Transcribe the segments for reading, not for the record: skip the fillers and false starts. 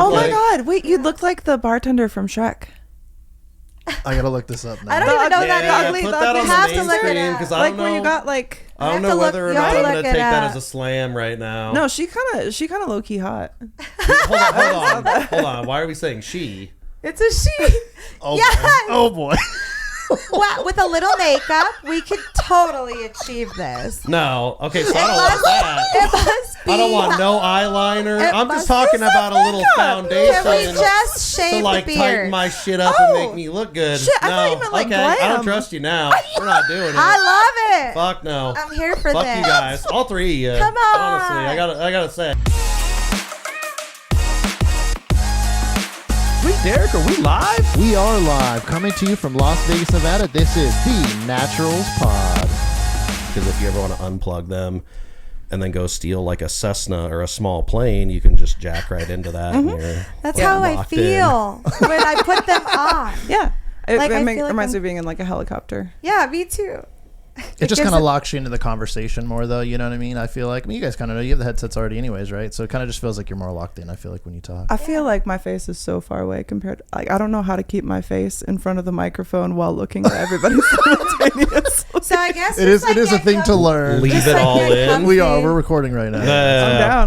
Oh like? my God! Wait, you look like the bartender from Shrek. I gotta look this up now. I don't even know that Yeah, ugly. put that on have the to main look it screen up. because I Like don't know. when you got like. I don't have to know whether look- or you not have to I'm gonna look take it that up. as a slam right now. No, she kind of low key hot. Hold on. Why are we saying she? It's a she. Oh, Yes. oh boy. Well, with a little makeup, we could totally achieve this. No. Okay, so I don't want that. It must be. I don't want no eyeliner. It I'm just must talking be about a little foundation. Can we just shave to like the tighten beard? my shit up and make me look good. Shit, I no, thought you meant, like, okay, I don't glam. trust you now. We're not doing it. I love it. Fuck no. I'm here for Fuck this. you guys, all three of you. Come on. Honestly, I gotta say. Sweet Derek, are we live? We are live, coming to you from Las Vegas, Nevada. This is the Naturals Pod. Because if you ever want to unplug them and then go steal like a Cessna or a small plane, you can just jack right into that. And you're That's how I locked feel when I put them on. Yeah, it, Like, I feel like reminds me I'm- of being in like a helicopter. Yeah, me too. It just gives kind of it- locks you into the conversation more, though. You know what I mean? I feel like, you guys kind of know you have the headsets already, anyways, right? So it kind of just feels like you're more locked in. I feel like when you talk. I feel like my face is so far away compared to, like, I don't know how to keep my face in front of the microphone while looking at everybody simultaneously. So I guess It is a thing to learn. leave Just it like all get in. comfy. We're recording right now. I'm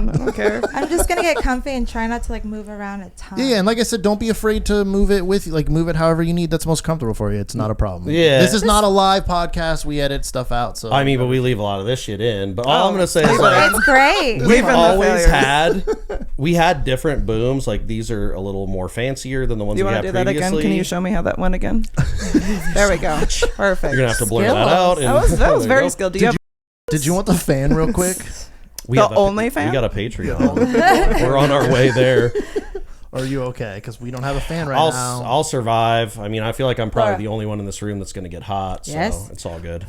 down. I don't care. I'm just gonna get comfy and try not to like move around a ton. Yeah, and like I said, don't be afraid to move it move it however you need. That's most comfortable for you. It's not a problem. Yeah. This is not a live podcast. We edit stuff out. So I mean, but we leave a lot of this shit in. But all I'm gonna say is like It's great. we've Leaving the always failures. we had different booms. Like these are a little more fancier than the ones Do you we want had to do that previously. again? Can you show me how that went again? There we go. Perfect. You're gonna have to blur Skills. that out. And That was there you very go. skilled. Do you have Did you want the fan real quick? We The have a- only fan? We got a Patreon. We're on our way there. Or are you okay? Because we don't have a fan right now. I'll survive. I mean, I feel like I'm probably Alright. the only one in this room that's going to get hot, so Yes. it's all good.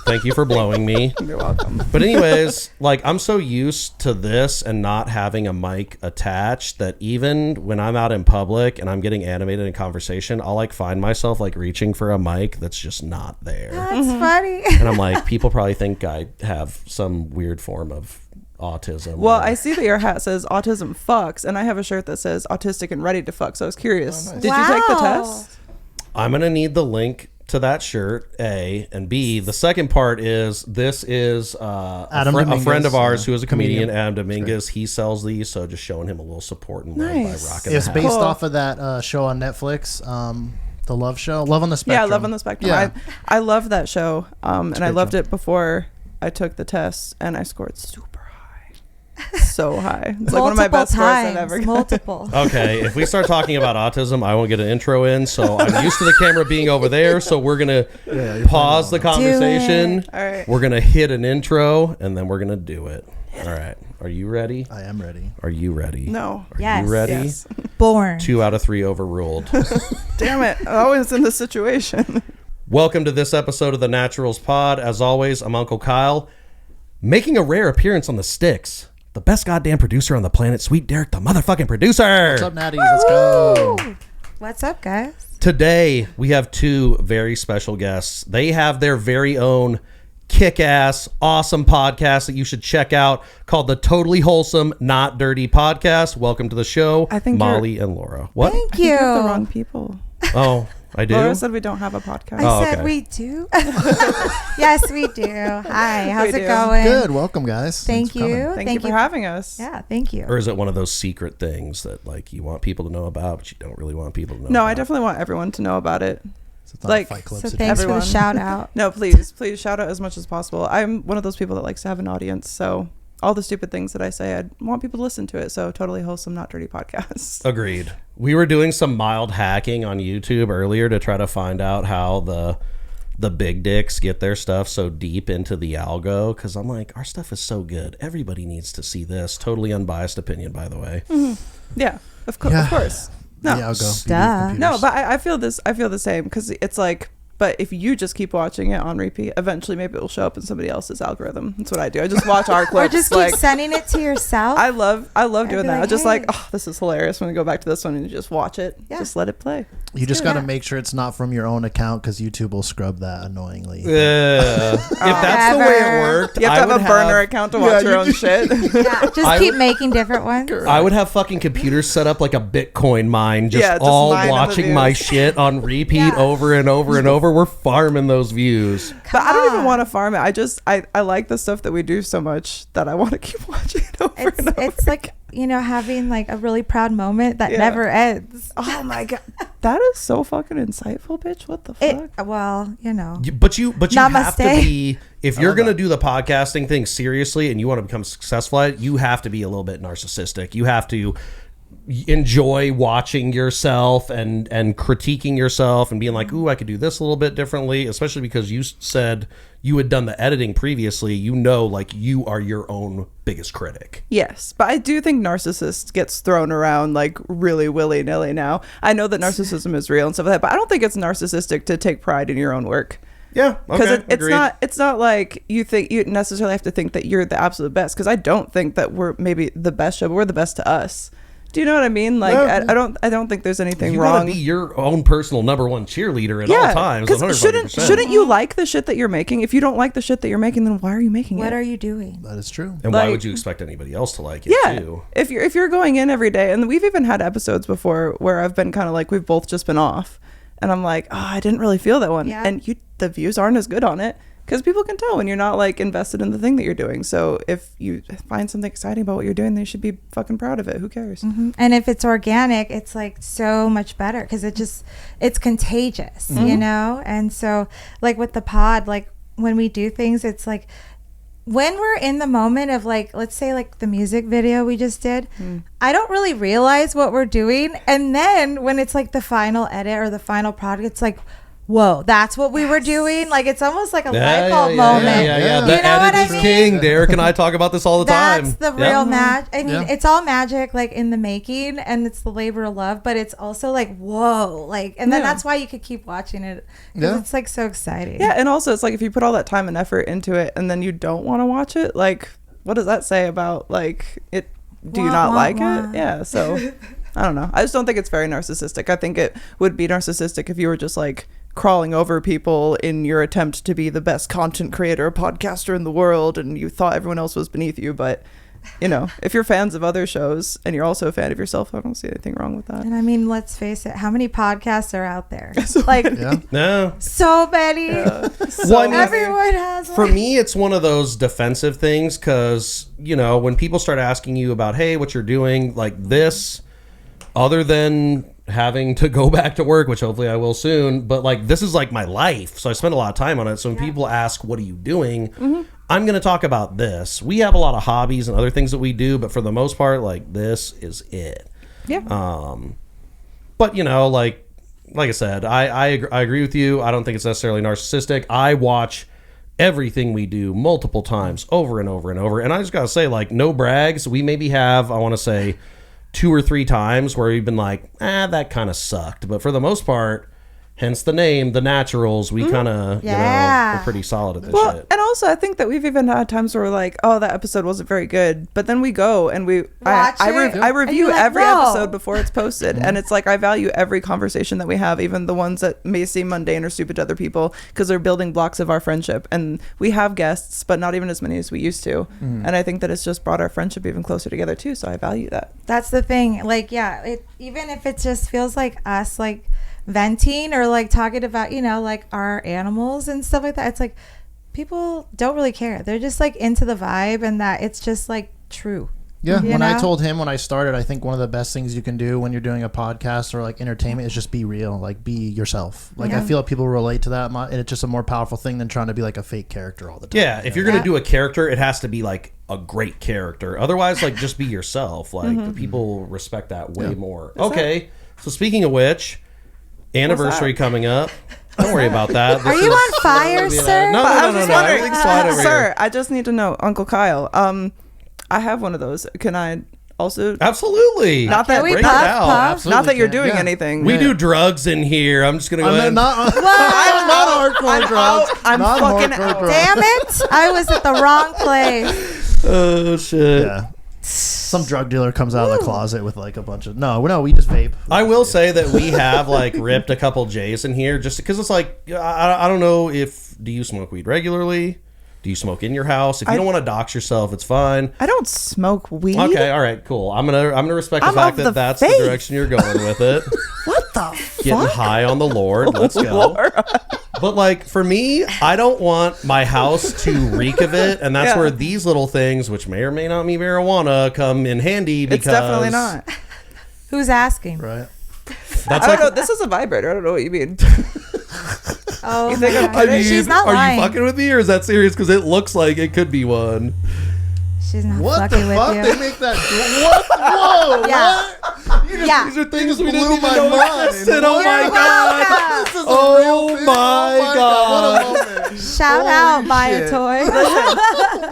Thank you for blowing me. You're welcome. But anyways, like I'm so used to this and not having a mic attached that even when I'm out in public and I'm getting animated in conversation, I'll like find myself like reaching for a mic that's just not there. That's funny. And I'm like, people probably think I have some weird form of autism. Well, or- I see that your hat says autism fucks, and I have a shirt that says autistic and ready to fuck. So I was curious. Oh, nice. Did you take the Wow. test? I'm going to need the link to that shirt, A, and B, the second part is this is Adam a Dominguez, friend of ours who is a comedian. comedian, Adam Dominguez. He sells these, so just showing him a little support and love Nice. by rocking It's the hat. based Cool. off of that show on Netflix, the Love Show, Love on the Spectrum. Yeah, Love on the Spectrum. Yeah. I love that show, and I great loved show. it before I took the test, and I scored super high, so high. It's like one of my best scores I've ever gotten. Multiple. Okay, if we start talking about autism, I won't get an intro in, so I'm used to the camera being over there, so we're going to pause the conversation. it. All right. We're going to hit an intro, and then we're going to do it. All right. Are you ready? I am ready. Are you ready? No. Are Yes. you ready? Yes. Born. 2 out of 3 overruled. Damn it! I'm always in this situation. Welcome to this episode of the Naturals Pod. As always, I'm Uncle Kyle, making a rare appearance on the sticks. The best goddamn producer on the planet, Sweet Derek, the motherfucking producer. What's up, Natties? Let's go. Woo! What's up, guys? Today, we have 2 very special guests. They have their very own kick-ass, awesome podcast that you should check out called the Totally Wholesome, Not Dirty Podcast. Welcome to the show, I think Molly and Laura. What? Thank You you. have the wrong people. Oh, I do? Laura said we don't have a podcast. Oh, I said okay. we do. Yes, we do. Hi, how's We it do. going? Good. Welcome, guys. Thank Thanks for coming. you. Thank you for having us. Yeah, thank you. Or is it one of those secret things that like you want people to know about, but you don't really want people to know No, about? I definitely want everyone to know about it. So it's not Like, a Fight Club So situation. thanks Everyone. for the shout out. No, please shout out as much as possible. I'm one of those people that likes to have an audience, so all the stupid things that I say, I want people to listen to it. So Totally Wholesome, Not Dirty podcast. Agreed. We were doing some mild hacking on YouTube earlier to try to find out how the big dicks get their stuff so deep into the algo, because I'm like, our stuff is so good. Everybody needs to see this. Totally unbiased opinion, by the way. Yeah, of Yeah. course. No, Yeah, I'll go. Duh. no, but I feel this. I feel the same because it's like. But if you just keep watching it on repeat, eventually maybe it will show up in somebody else's algorithm. That's what I do. I just watch our Or clips. just keep like, sending it to yourself. I love doing be that. like, I just hey. like, oh, this is hilarious. I'm gonna go back to this one and just watch it. Yeah. Just let it play. You just got to make sure it's not from your own account because YouTube will scrub that annoyingly. Yeah. If that's the way it worked, You have to have a burner account to watch your own shit. Yeah, just keep making different ones. I would have fucking computers set up like a Bitcoin mine, just all watching my shit on repeat over and over and over. We're farming those views. But I don't even want to farm it. I like the stuff that we do so much that I want to keep watching it over and over. It's like, having like a really proud moment that never ends. Oh my God. That is so fucking insightful, bitch. What the fuck? But you have to be, if you're going to do the podcasting thing seriously and you want to become successful at it, you have to be a little bit narcissistic. You have to enjoy watching yourself and critiquing yourself and being like, ooh, I could do this a little bit differently, especially because you said you had done the editing previously. Like you are your own biggest critic. Yes, but I do think narcissist gets thrown around like really willy-nilly now. I know that narcissism is real and stuff like that, but I don't think it's narcissistic to take pride in your own work. Yeah, because it's not like you think you necessarily have to think that you're the absolute best, because I don't think that we're maybe the best show, but we're the best to us. Do you know what I mean? Like, I don't think there's anything wrong. You gotta be your own personal number one cheerleader at all times. 'Cause shouldn't you like the shit that you're making? If you don't like the shit that you're making, then why are you making it? What are you doing? That is true. And why would you expect anybody else to like it too? If you're going in every day, and we've even had episodes before where I've been kind of like, we've both just been off, and I'm like, oh, I didn't really feel that one, and the views aren't as good on it. Because people can tell when you're not like invested in the thing that you're doing. So if you find something exciting about what you're doing, they should be fucking proud of it. Who cares? Mm-hmm. And if it's organic, it's like so much better because it's contagious, And so like with the pod, like when we do things, it's like when we're in the moment of like, let's say like the music video we just did, I don't really realize what we're doing. And then when it's like the final edit or the final product, it's like, whoa, that's what we were doing. Like it's almost like a light bulb moment. Yeah. You know what I mean? King. Derek and I talk about this all the time. That's the real magic. I mean, it's all magic, like in the making, and it's the labor of love. But it's also like, whoa, like, and then that's why you could keep watching it because it's like so exciting. Yeah, and also it's like if you put all that time and effort into it, and then you don't want to watch it, like, what does that say about like it? Do you not like it? Yeah. So I don't know. I just don't think it's very narcissistic. I think it would be narcissistic if you were just like crawling over people in your attempt to be the best content creator, podcaster in the world, and you thought everyone else was beneath you. But if you're fans of other shows and you're also a fan of yourself, I don't see anything wrong with that. And I mean, let's face it, how many podcasts are out there? So many. Everyone has one. For me, it's one of those defensive things because when people start asking you about, hey, what you're doing, like this, other than having to go back to work, which hopefully I will soon, but like this is like my life, so I spend a lot of time on it. So when people ask what are you doing, I'm going to talk about this. We have a lot of hobbies and other things that we do, but for the most part, like this is it. But like I said, I agree with you. I don't think it's necessarily narcissistic. I watch everything we do multiple times over and over and over, and I just gotta say, like, no brags, we maybe have, I want to say 2 or 3 times where we've been like, that kind of sucked. But for the most part, hence the name, The Naturals, we kind of, we're pretty solid at this shit. And also, I think that we've even had times where we're like, oh, that episode wasn't very good. But then we go and I review every episode before it's posted. And it's like, I value every conversation that we have, even the ones that may seem mundane or stupid to other people, because they're building blocks of our friendship. And we have guests, but not even as many as we used to. And I think that it's just brought our friendship even closer together too. So I value that. That's the thing. Like, even if it just feels like us, like, venting or like talking about like our animals and stuff like that, it's like people don't really care. They're just like into the vibe, and that it's just like true. I told him when I started, I think one of the best things you can do when you're doing a podcast or like entertainment is just be real, like be yourself. Like I feel like people relate to that, and it's just a more powerful thing than trying to be like a fake character all the time. If you're gonna do a character, it has to be like a great character. Otherwise, like just be yourself. Like the people respect that way more. Okay, so speaking of which, anniversary coming up. Don't worry about that. Are you on fire, sir? No. Everything's fine over sir, here. I just need to know, Uncle Kyle. I have one of those. Can I also? Absolutely. Not that we puff? Not that you're doing anything. We do drugs in here. I'm just gonna go ahead. Not hardcore drugs. I'm not fucking hardcore out. drugs. Damn it! I was at the wrong place. Oh shit. Yeah. Some drug dealer comes out of the closet with like a bunch of no, we just vape. I will say that we have like ripped a couple J's in here just because it's like I don't know if do you smoke weed regularly? Do you smoke in your house? If you don't want to dox yourself, it's fine. I don't smoke weed. Okay, all right, cool. I'm gonna respect the fact that that's the direction you're going with it. What the fuck? Getting high on the Lord. Let's go. But like for me, I don't want my house to reek of it, and that's where these little things, which may or may not be marijuana, come in handy. Because it's definitely not. Who's asking? Right. That's I don't know. This is a vibrator. I don't know what you mean. Oh, You think I'm my God. kidding? She's not are lying. you fucking with me, or is that serious? Because it looks like it could be one. She's not What the fucking with fuck? you. They make that. What? Whoa! Yeah. What? You just, Yeah. These are things we blew didn't even my know mind. existed. Oh What? my You're god! welcome. This is a Oh real thing. my God. What a moment. Shout Holy out, Maya shit. Toy.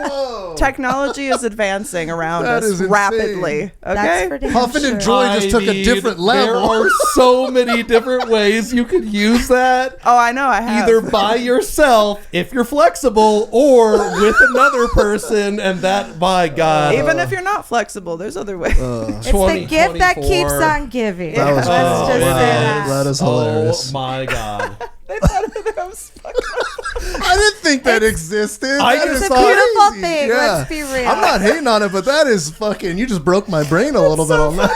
Whoa. Technology is advancing around That us is insane. rapidly. That's Okay. for damn Puffin sure. and Joy just took a different level. There are so many different ways you could use that. Oh, I know. I have. Either by yourself, if you're flexible, or with another person, and that, my God. Even if you're not flexible, there's other ways. It's the gift that keeps on giving. That was Let's funny. just say that. That is hilarious. Oh my God. They thought I was fucking. I didn't think that existed. I That just is It's a thought- beautiful crazy. thing. Yeah. Let's be real. I'm not hating on it, but that is fucking. You just broke my brain a little bit on that.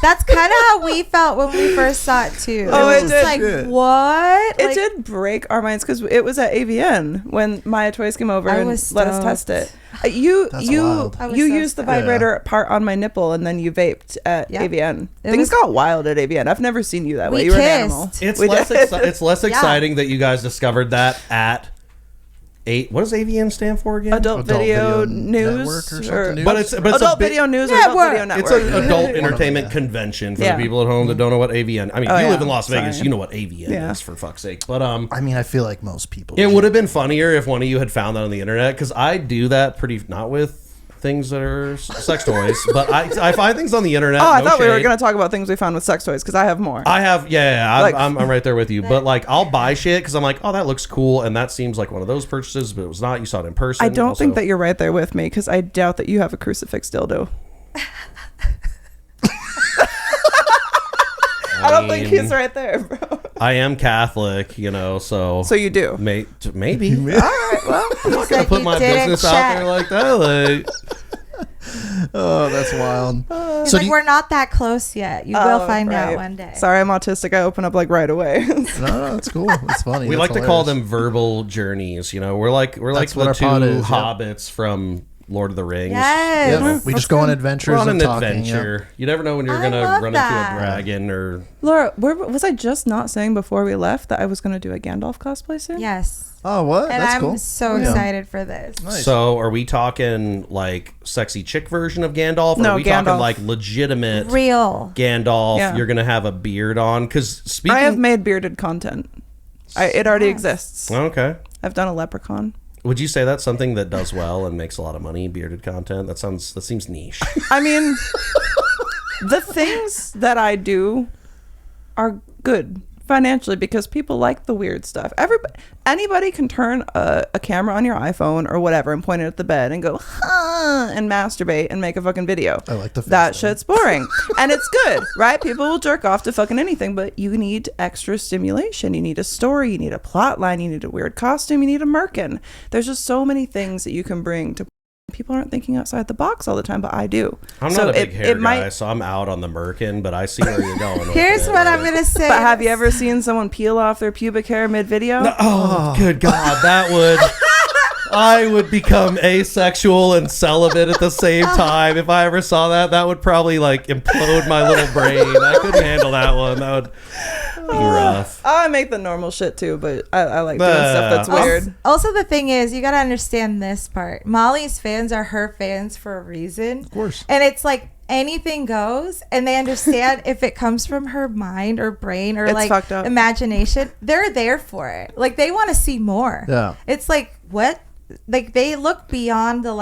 That's kind of how we felt when we first saw it too. Oh, it it was did. like, Shit. what? It Like, did break our minds because it was at AVN when Maya Toys came over I and was let us stoked. test it. You That's wild. I was you so used the stoked. vibrator part on my nipple and then you vaped at Yeah. AVN. It Things was- got wild at AVN. I've never seen you that way. We You were an kissed. animal. It's We less, did. it's less exciting that you guys discovered that at what does AVN stand for again? Adult Video News Network or something. News? But it's Adult a big, Video News or Network. Adult Video It's Network. an adult One of entertainment them, convention for Yeah. the people at home that don't know what AVN. I mean, Oh, you yeah. live in Las Vegas, Sorry. you know what AVN Yeah. is, for fuck's sake. But I mean, I feel like most people. it would have been funnier if one of you had found that on the internet, because I do that pretty, not with things that are sex toys, but I find things on the internet. Oh, I no thought we were shade. going to talk about things we found with sex toys because I have more. I have, I'm, Like- I'm right there with you. But like, I'll buy shit because I'm like, oh, that looks cool, and that seems like one of those purchases, but it was not. You saw it in person. I don't Also, think that you're right there with me because I doubt that you have a crucifix dildo. I don't think mean, he's right there, bro. I am Catholic, so So you do. maybe. All right, well. I'm not gonna like put you my did business out check. there like that. Like, Oh, that's wild. He's So like, do you- we're not that close yet. You will Oh, find right. out one day. Sorry, I'm autistic. I open up like right away. no, it's cool. It's funny. we That's like to call hilarious. them verbal journeys. We're like That's the what our two pod is, yeah. hobbits from Lord of the Rings. Yes. Yep. We just go on adventures We're on and an talking. adventure. You never know when you're I gonna love run that. into a dragon or. Laura, was I just not saying before we left that I was going to do a Gandalf cosplay soon? Yes. Oh, what? And That's I'm cool. so Yeah. excited for this. Nice. So, are we talking like sexy chick version of Gandalf? Or No, are we talking Gandalf. like legitimate Real. Gandalf? Yeah. You're gonna have a beard on because speaking. I have made bearded content. It already Yes. exists. Okay. I've done a leprechaun. Would you say that's something that does well and makes a lot of money? Bearded content. That seems niche. I mean, the things that I do are good financially because people like the weird stuff. Anybody can turn a camera on your iPhone or whatever and point it at the bed and go, huh, and masturbate and make a fucking video. I like the face that thing. shit's boring. And it's good, right? People will jerk off to fucking anything, but you need extra stimulation. You need a story, you need a plot line, you need a weird costume, you need a merkin. There's just so many things that you can bring to people aren't thinking outside the box all the time, but I do. I'm So not a big hair guy, might, so I'm out on the merkin, but I see where you're going. with Here's it. what I'm going to say. but have you ever seen someone peel off their pubic hair mid-video? Oh, good God, that would. I would become asexual and celibate at the same time. If I ever saw that, that would probably like implode my little brain. I couldn't handle that one. That would be rough. I make the normal shit too, but I like doing stuff that's Also- weird. Also, the thing is, you got to understand this part. Molly's fans are her fans for a reason. Of course. And it's like anything goes, and they understand if it comes from her mind or brain or It's like fucked up. imagination, they're there for it. Like they want to see more. Yeah. It's like, what? Like they look beyond the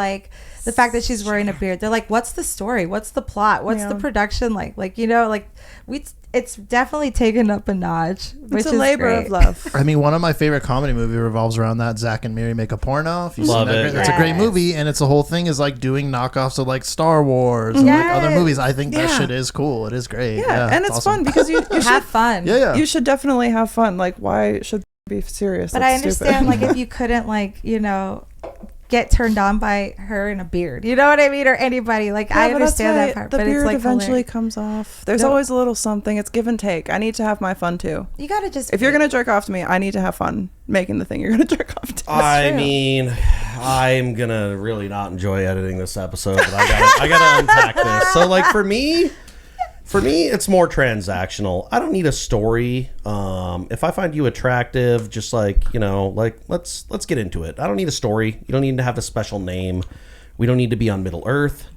the fact that she's wearing a beard. They're like, what's the story? What's the plot? What's the production like? Like, you know, like it's definitely taken up a notch. It's a labor of love. I mean, one of my favorite comedy movie revolves around that. Zach and Miri Make a Porno. If you've Love seen that, it. it's a great movie, and it's the whole thing is like doing knockoffs of like Star Wars and like other movies. I think that shit is cool. It is great. Yeah, and it's awesome. fun because you have fun. Yeah. You should definitely have fun. Like, why should be serious? But That's I understand, stupid. like, if you couldn't, like, you know, get turned on by her in a beard, you know what I mean, or anybody. Like, I understand that part. The but beard it's like eventually comes off. There's always a little something. It's give and take. I need to have my fun too. You gotta just. If you're gonna jerk off to me, I need to have fun making the thing you're gonna jerk off to. I mean, I'm gonna really not enjoy editing this episode, but I gotta unpack this. So, like, for me, it's more transactional. I don't need a story. If I find you attractive, just like, you know, like let's get into it. I don't need a story. You don't need to have a special name. We don't need to be on Middle Earth.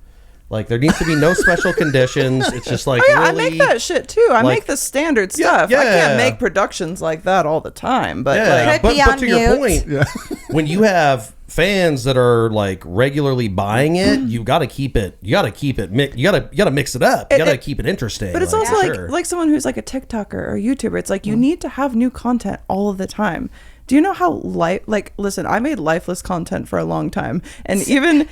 Like, there needs to be no special conditions. It's just like, really, I make that shit too. I like, make the standard stuff. I can't make productions like that all the time. But like, but to your point, when you have fans that are like regularly buying it, you got to keep it. You got to keep it. You got to mix it up. You got to keep it interesting. But it's also like someone who's like a TikToker or YouTuber. It's like you need to have new content all of the time. Do you know how listen, I made lifeless content for a long time, and even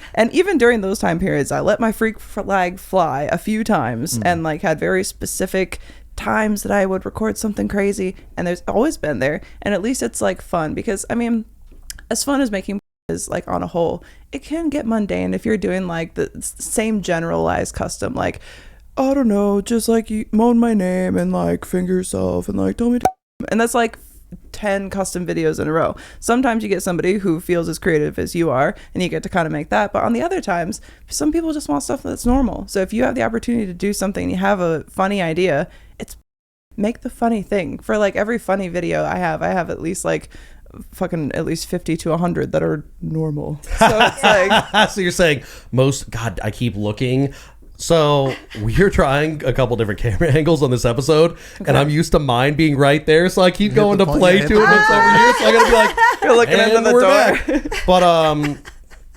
during those time periods, I let my freak flag fly a few times, and like had very specific times that I would record something crazy, and there's always been there, and at least it's like fun, because I mean, as fun as making is like on a whole, it can get mundane if you're doing like the same generalized custom, like, I don't know, just like you moan my name and like finger yourself and like tell me to, and that's like 10 custom videos in a row. Sometimes you get somebody who feels as creative as you are, and you get to kind of make that. But on the other times, some people just want stuff that's normal. So if you have the opportunity to do something and you have a funny idea, it's make the funny thing. For like every funny video I have at least like at least 50 to 100 that are normal. So it's like so you're saying God, I keep looking. So we're trying a couple different camera angles on this episode, and I'm used to mine being right there, so I keep going to play to it. It's over here, so I gotta be like, you're looking into the door. But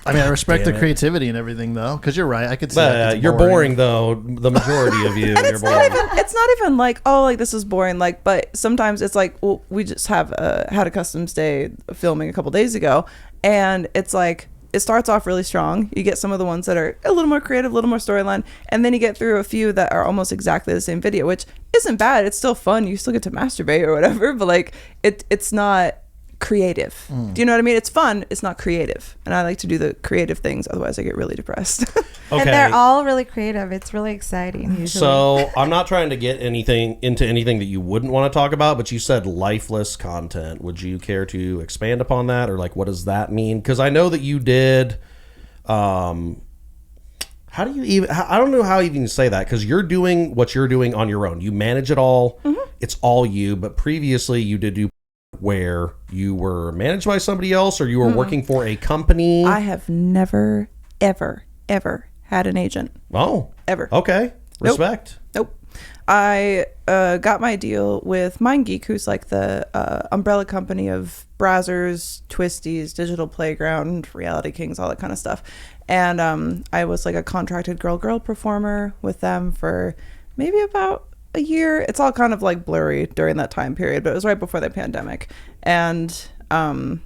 I mean, I respect the creativity and everything, though, because you're right. I could say you're boring, though. The majority of you, you're boring. It's not even like, oh, like this is boring. Like, but sometimes it's like, well, we just had a customs day filming a couple days ago, and it's like, it starts off really strong. You get some of the ones that are a little more creative, a little more storyline, and then you get through a few that are almost exactly the same video, which isn't bad. It's still fun. You still get to masturbate or whatever, but like it's not creative. Do you know what I mean? It's fun. It's not creative. And I like to do the creative things. Otherwise, I get really depressed. Okay. And they're all really creative. It's really exciting. Usually. So I'm not trying to get anything that you wouldn't want to talk about, but you said lifeless content. Would you care to expand upon that, or like what does that mean? Because I know that you did. How do you even? I don't know how you even say that, because you're doing what you're doing on your own. You manage it all. It's all you. But previously, you did do where you were managed by somebody else, or you were working for a company. I have never, ever had an agent. Oh, ever. Okay, respect. Nope. I got my deal with MindGeek, who's like the umbrella company of Brazzers, Twisties, Digital Playground, Reality Kings, all that kind of stuff. And I was like a contracted girl performer with them for maybe about a year. It's all kind of like blurry during that time period, but it was right before the pandemic. And I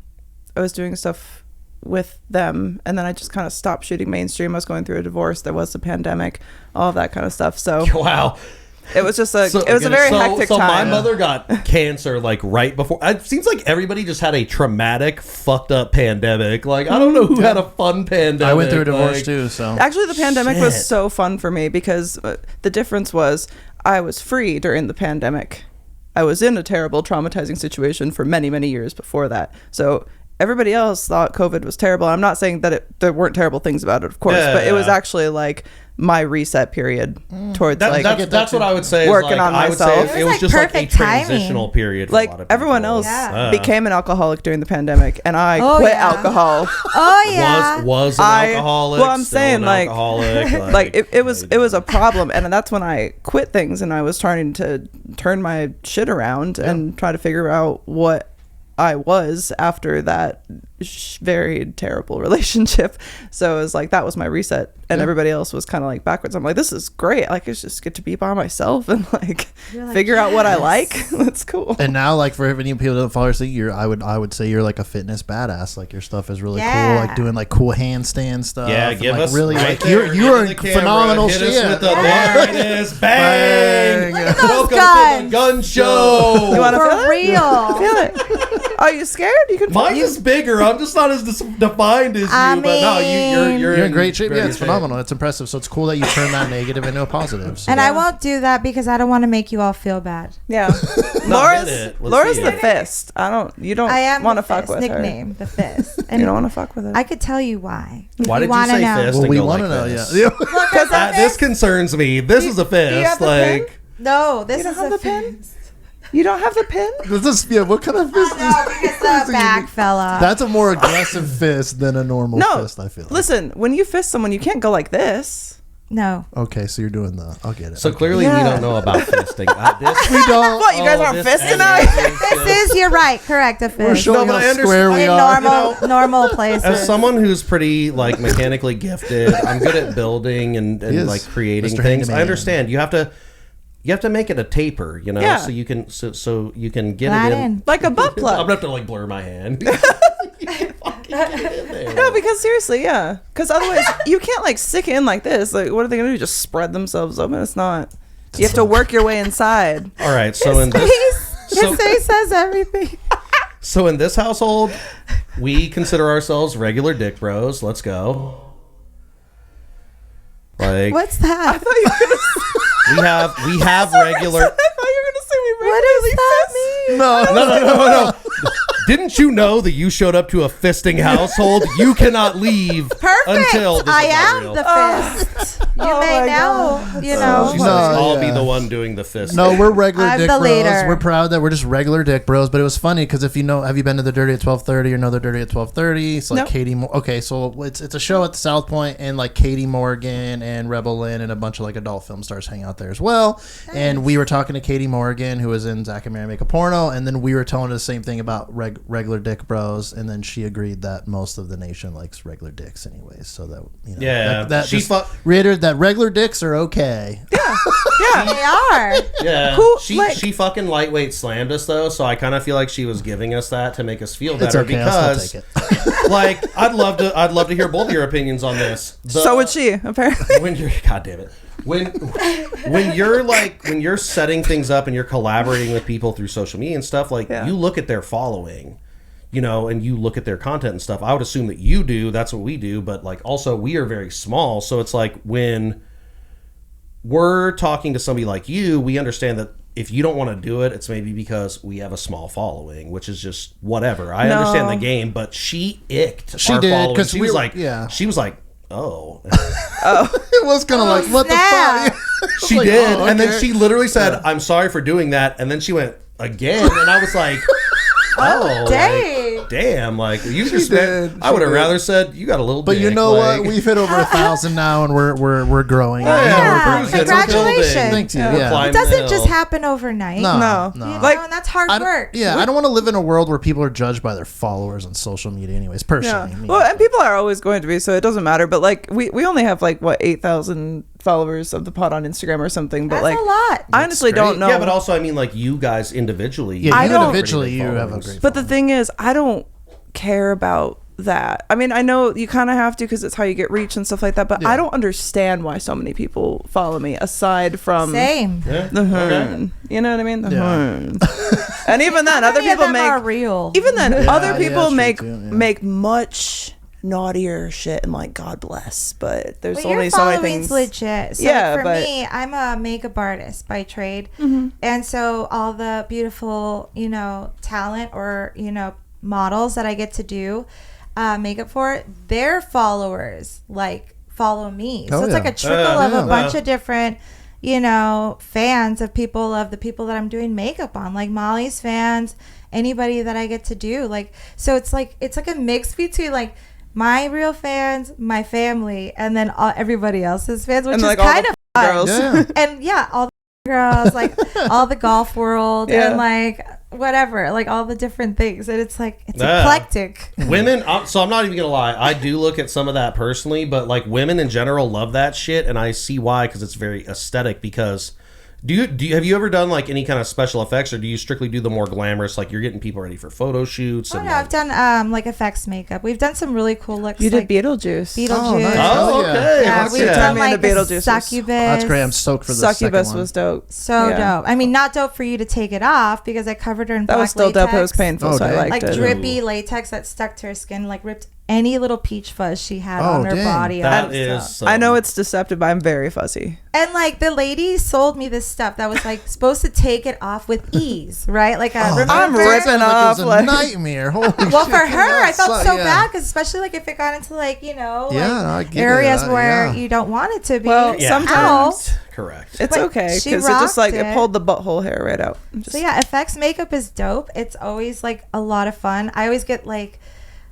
was doing stuff with them, and then I just kind of stopped shooting mainstream. I was going through a divorce. There was the pandemic, all of that kind of stuff. So wow. It was just a very hectic time. My mother got cancer like right before. It seems like everybody just had a traumatic, fucked up pandemic. Like, I don't know who had a fun pandemic. I went through a divorce too, so. Actually, the pandemic was so fun for me because the difference was I was free during the pandemic. I was in a terrible, traumatizing situation for many, many years before that. So everybody else thought COVID was terrible. I'm not saying that there weren't terrible things about it, of course, but it was actually like my reset period towards that's what I would say. Working on myself. I would say it was just like a transitional period. For like a lot of everyone people. else became an alcoholic during the pandemic, and I quit alcohol. Oh yeah, was an alcoholic. Well, I'm saying like, like it was a problem, and that's when I quit things, and I was trying to turn my shit around and try to figure out what I was after that very terrible relationship. So it was like that was my reset, and everybody else was kind of like backwards. I'm like, this is great. Like I just get to be by myself and like figure out what I like. That's cool. And now, like for any people that don't follow your thing, I would say you're like a fitness badass. Like your stuff is really cool. Like doing like cool handstand stuff. Yeah, give like us really right like you're in phenomenal Hit shit. us with the there it is. Bang! Look at those Welcome guns. to the gun show. You want to For feel it? real. Feel it. Are you scared? You can. Mine is bigger. I'm just not as defined as you. But no, you're You're in great shape. Yeah, great it's phenomenal. It's impressive. So it's cool that you turn that negative into a positive. So. And I won't do that because I don't want to make you all feel bad. Yeah. No, Laura's Let's see the it. fist. You don't I am want the to fuck fist, with her. nickname, the fist. And You don't want to fuck with her. I could tell you why. If Why did you wanna say know. fist? Well, and we go want to like know. this? Yeah. Because This concerns me. This is a Do you have fist. the pin? Like No, this You don't is have a the pin? fist. You don't have the pin? What kind of fist? No, because the back fell off. That's a more aggressive fist than a normal No. fist. I feel. Like. Listen, when you fist someone, you can't go like this. No. Okay, so you're doing I'll get it. so Okay. clearly Yeah. we don't know about fisting. This we don't. What, you guys aren't fisting now? This is, you're right, correct, a We're fist. showing No, but how I square we In are. normal places. As someone who's pretty like mechanically gifted, I'm good at building and He is. like creating Mr. things. Handyman. I understand. You have to make it a taper, you know, Yeah. so you can so you can get Glad it in. in. Like a butt I'm plug. gonna have to like blur my hand. No, because seriously, yeah. Because otherwise, you can't like stick it in like this. Like, what are they gonna do? Just spread themselves open? It's not. You have to work your way inside. All right, so in this His face says everything. so in this household, we consider ourselves regular dick bros. Let's go. Like What's that? I thought you were gonna. we have regular. I thought you were gonna say we What regularly does that fist. mean? No. Didn't you know that you showed up to a fisting household? You cannot leave Perfect. until this I is not am real. the fist. You Oh may my know. God. You know. She No, says, I'll be yeah. the one doing the fist. No, we're regular I'm dick the bros. leader. We're proud that we're just regular dick bros. But it was funny because if you know, have you been to the Dirty at 12:30 or know the Dirty at 12:30? It's like Nope. Katie. Okay, so it's a show at the South Point, and like Katie Morgan and Rebel Lynn and a bunch of like adult film stars hang out there as well. And we were talking to Katie Morgan, who was in Zack and Mary Make a Porno, and then we were telling her the same thing about regular dick bros, and then she agreed that most of the nation likes regular dicks anyways. So that Yeah, that she just fu- reiterated that regular dicks are okay. Yeah. They are. Yeah, Who, she like- she fucking lightweight slammed us though, so I kind of feel like she was giving us that to make us feel It's better okay. I'll still because take it. like I'd love to hear both of your opinions on this. So would she, apparently. When you're God damn it. When you're setting things up and you're collaborating with people through social media and stuff, like Yeah. you look at their following, you know, and you look at their content and stuff. I would assume that you do, that's what we do, but like also we are very small, so it's like when we're talking to somebody like you, we understand that if you don't want to do it, it's maybe because we have a small following, which is just whatever. I No. understand the game, but she icked She our did, following. 'cause She we was were- like, yeah. she was like, oh. It was kind of like, what snap. the fuck? She Like, did, oh, and then okay. she literally said, "I'm sorry for doing that," and then she went again, and I was like, "Oh, dang. like, damn!" Like you just did. I would have She did. rather said you got a little. But you dick," know like, what? We've hit over 1,000 now, and we're growing. Yeah, You know, we're Yeah, cruising. We're congratulations. building. Thanks, you. We're Yeah. climbing It the doesn't hill. just happen overnight. No, No. no. You Like- know, and that's hard I don't- work. yeah, I don't want to live in a world where people are judged by their followers on social media, anyways. Personally, Yeah. me. Well, and people are always going to be, so it doesn't matter. But like, we only have like what 8,000 followers of the pod on Instagram or something. But That's like, a lot. I honestly great. don't know. Yeah, but also I mean, like you guys individually. yeah, I you don't- individually, you have a followings. great. But the thing is, I don't care about that. I mean, I know you kind of have to because it's how you get reach and stuff like that. But Yeah. I don't understand why so many people follow me aside from Same. Yeah. the Okay. hoon. You know what I mean? The Yeah. hoon. And even then, How other many of people them are make. real. Even then, Yeah, other yeah, people that's make true too, yeah. make much naughtier shit and like God bless. But there's But only your so many following's things. legit. So Yeah, for but- me, I'm a makeup artist by trade. Mm-hmm. And so all the beautiful, talent or, models that I get to do makeup for, their followers like follow me. So Oh, it's yeah. like a trickle of yeah. a bunch of different, fans of the people that I'm doing makeup on, like Molly's fans, anybody that I get to do. Like, so it's like a mix between like my real fans, my family, and then everybody else's fans, which And is like all kind the of fun. girls. Yeah. And yeah, all girls, like all the golf world, Yeah. and like whatever, like all the different things, and it's like it's eclectic. Women, so I'm not even gonna lie, I do look at some of that personally, but like women in general love that shit, and I see why, because it's very aesthetic. Because do you have you ever done like any kind of special effects, or do you strictly do the more glamorous, like you're getting people ready for photo shoots? Oh And no, I've done like effects makeup. We've done some really cool looks. You like did Beetlejuice. Beetlejuice. nice. Oh, okay. Yeah, Let's we've see. done Me and like the the Beetlejuice was- succubus. That's great. I'm stoked for the Succubus second one. was dope. So Yeah. dope. I mean, not dope for you to take it off because I covered her in That black was still dope. It was latex. painful, so I Okay. liked Like it. drippy latex that stuck to her skin, like ripped any little peach fuzz she had Oh, on her dang. body. That off. is. I know it's deceptive, but I'm very fuzzy. And like the lady sold me this stuff that was like supposed to take it off with ease, right? Like Oh, remember? I'm that ripping sounds off, it was a like- nightmare. Holy Well, shit, for her, I that felt sucked, so yeah. bad, because especially like if it got into like Yeah, like I get areas it. where Yeah. you don't want it to be. Well, Yeah. sometimes correct. it's But okay she because it just like rocked it it. pulled the butthole hair right out. So yeah, effects makeup is dope. It's always like a lot of fun. I always get like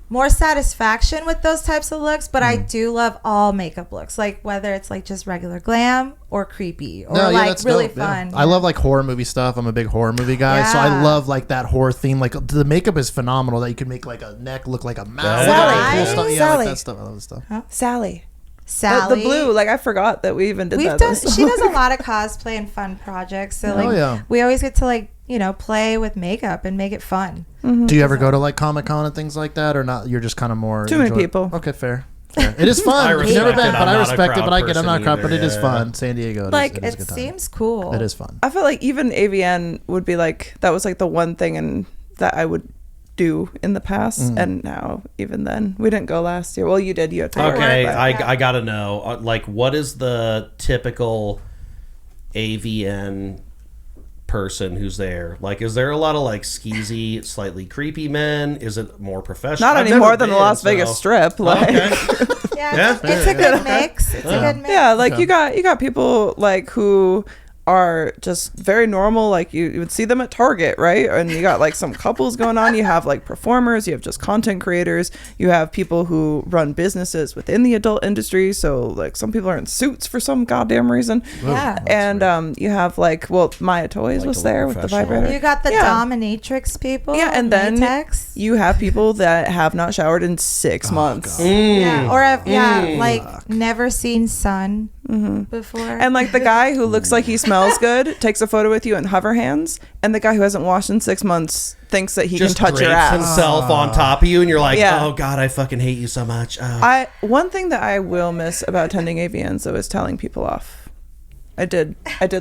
more satisfaction with those types of looks, but I do love all makeup looks, like whether it's like just regular glam or creepy or No, yeah, like that's really dope, yeah. fun. I love like horror movie stuff. I'm a big horror movie guy, so I Yeah. love like that horror theme. Like the makeup is phenomenal. That you can make like a neck look like a mouth. Sally. Like, cool stuff. Yeah, I Sally. like that stuff. I love that stuff. Sally. Sally. The blue, like I forgot that we even did We've that. done. That's- She does a lot of cosplay and fun projects. So like, yeah. we always get to like play with makeup and make it fun. Do you ever go to like Comic Con and things like that, or not? You're just kind of more Too many enjoy- people. Okay, fair. It is fun. I I've respect never been, it. but I'm I not a respect it. crowd But I get I'm not a person crowd, but it either, is yeah. fun. San Diego, it Like, is a It good time. seems cool. It is fun. I feel like even AVN would be like that was like the one thing and that I would do in the past, and now even then we didn't go last year. Well, you did. You had to work, Okay, but- I gotta know, like, what is the typical AVN person who's there? Like, is there a lot of like skeezy, slightly creepy men? Is it more professional? not I've any more never than the been, Las Vegas so- Strip. Like, Okay. Yeah, Yeah, it's a good mix. It's a good mix. yeah, like Okay. you got people like who are just very normal, like you would see them at Target, right? And you got like some couples going on, you have like performers, you have just content creators, you have people who run businesses within the adult industry, so like some people are in suits for some goddamn reason. Yeah. And you have like, well, Maya Toys Like was to look there with the professional. vibrator. You got the Yeah. dominatrix people. Yeah, and then latex. you have people that have not showered in 6 months. Yeah, or like never seen sun before. And like the guy who looks like he smells good takes a photo with you in hover hands, and the guy who hasn't washed in 6 months thinks that he Just can touch your drapes ass. himself on top of you, and you're like, Yeah. oh god, I fucking hate you so much. Oh. One thing that I will miss about attending AVNs though is telling people off. I did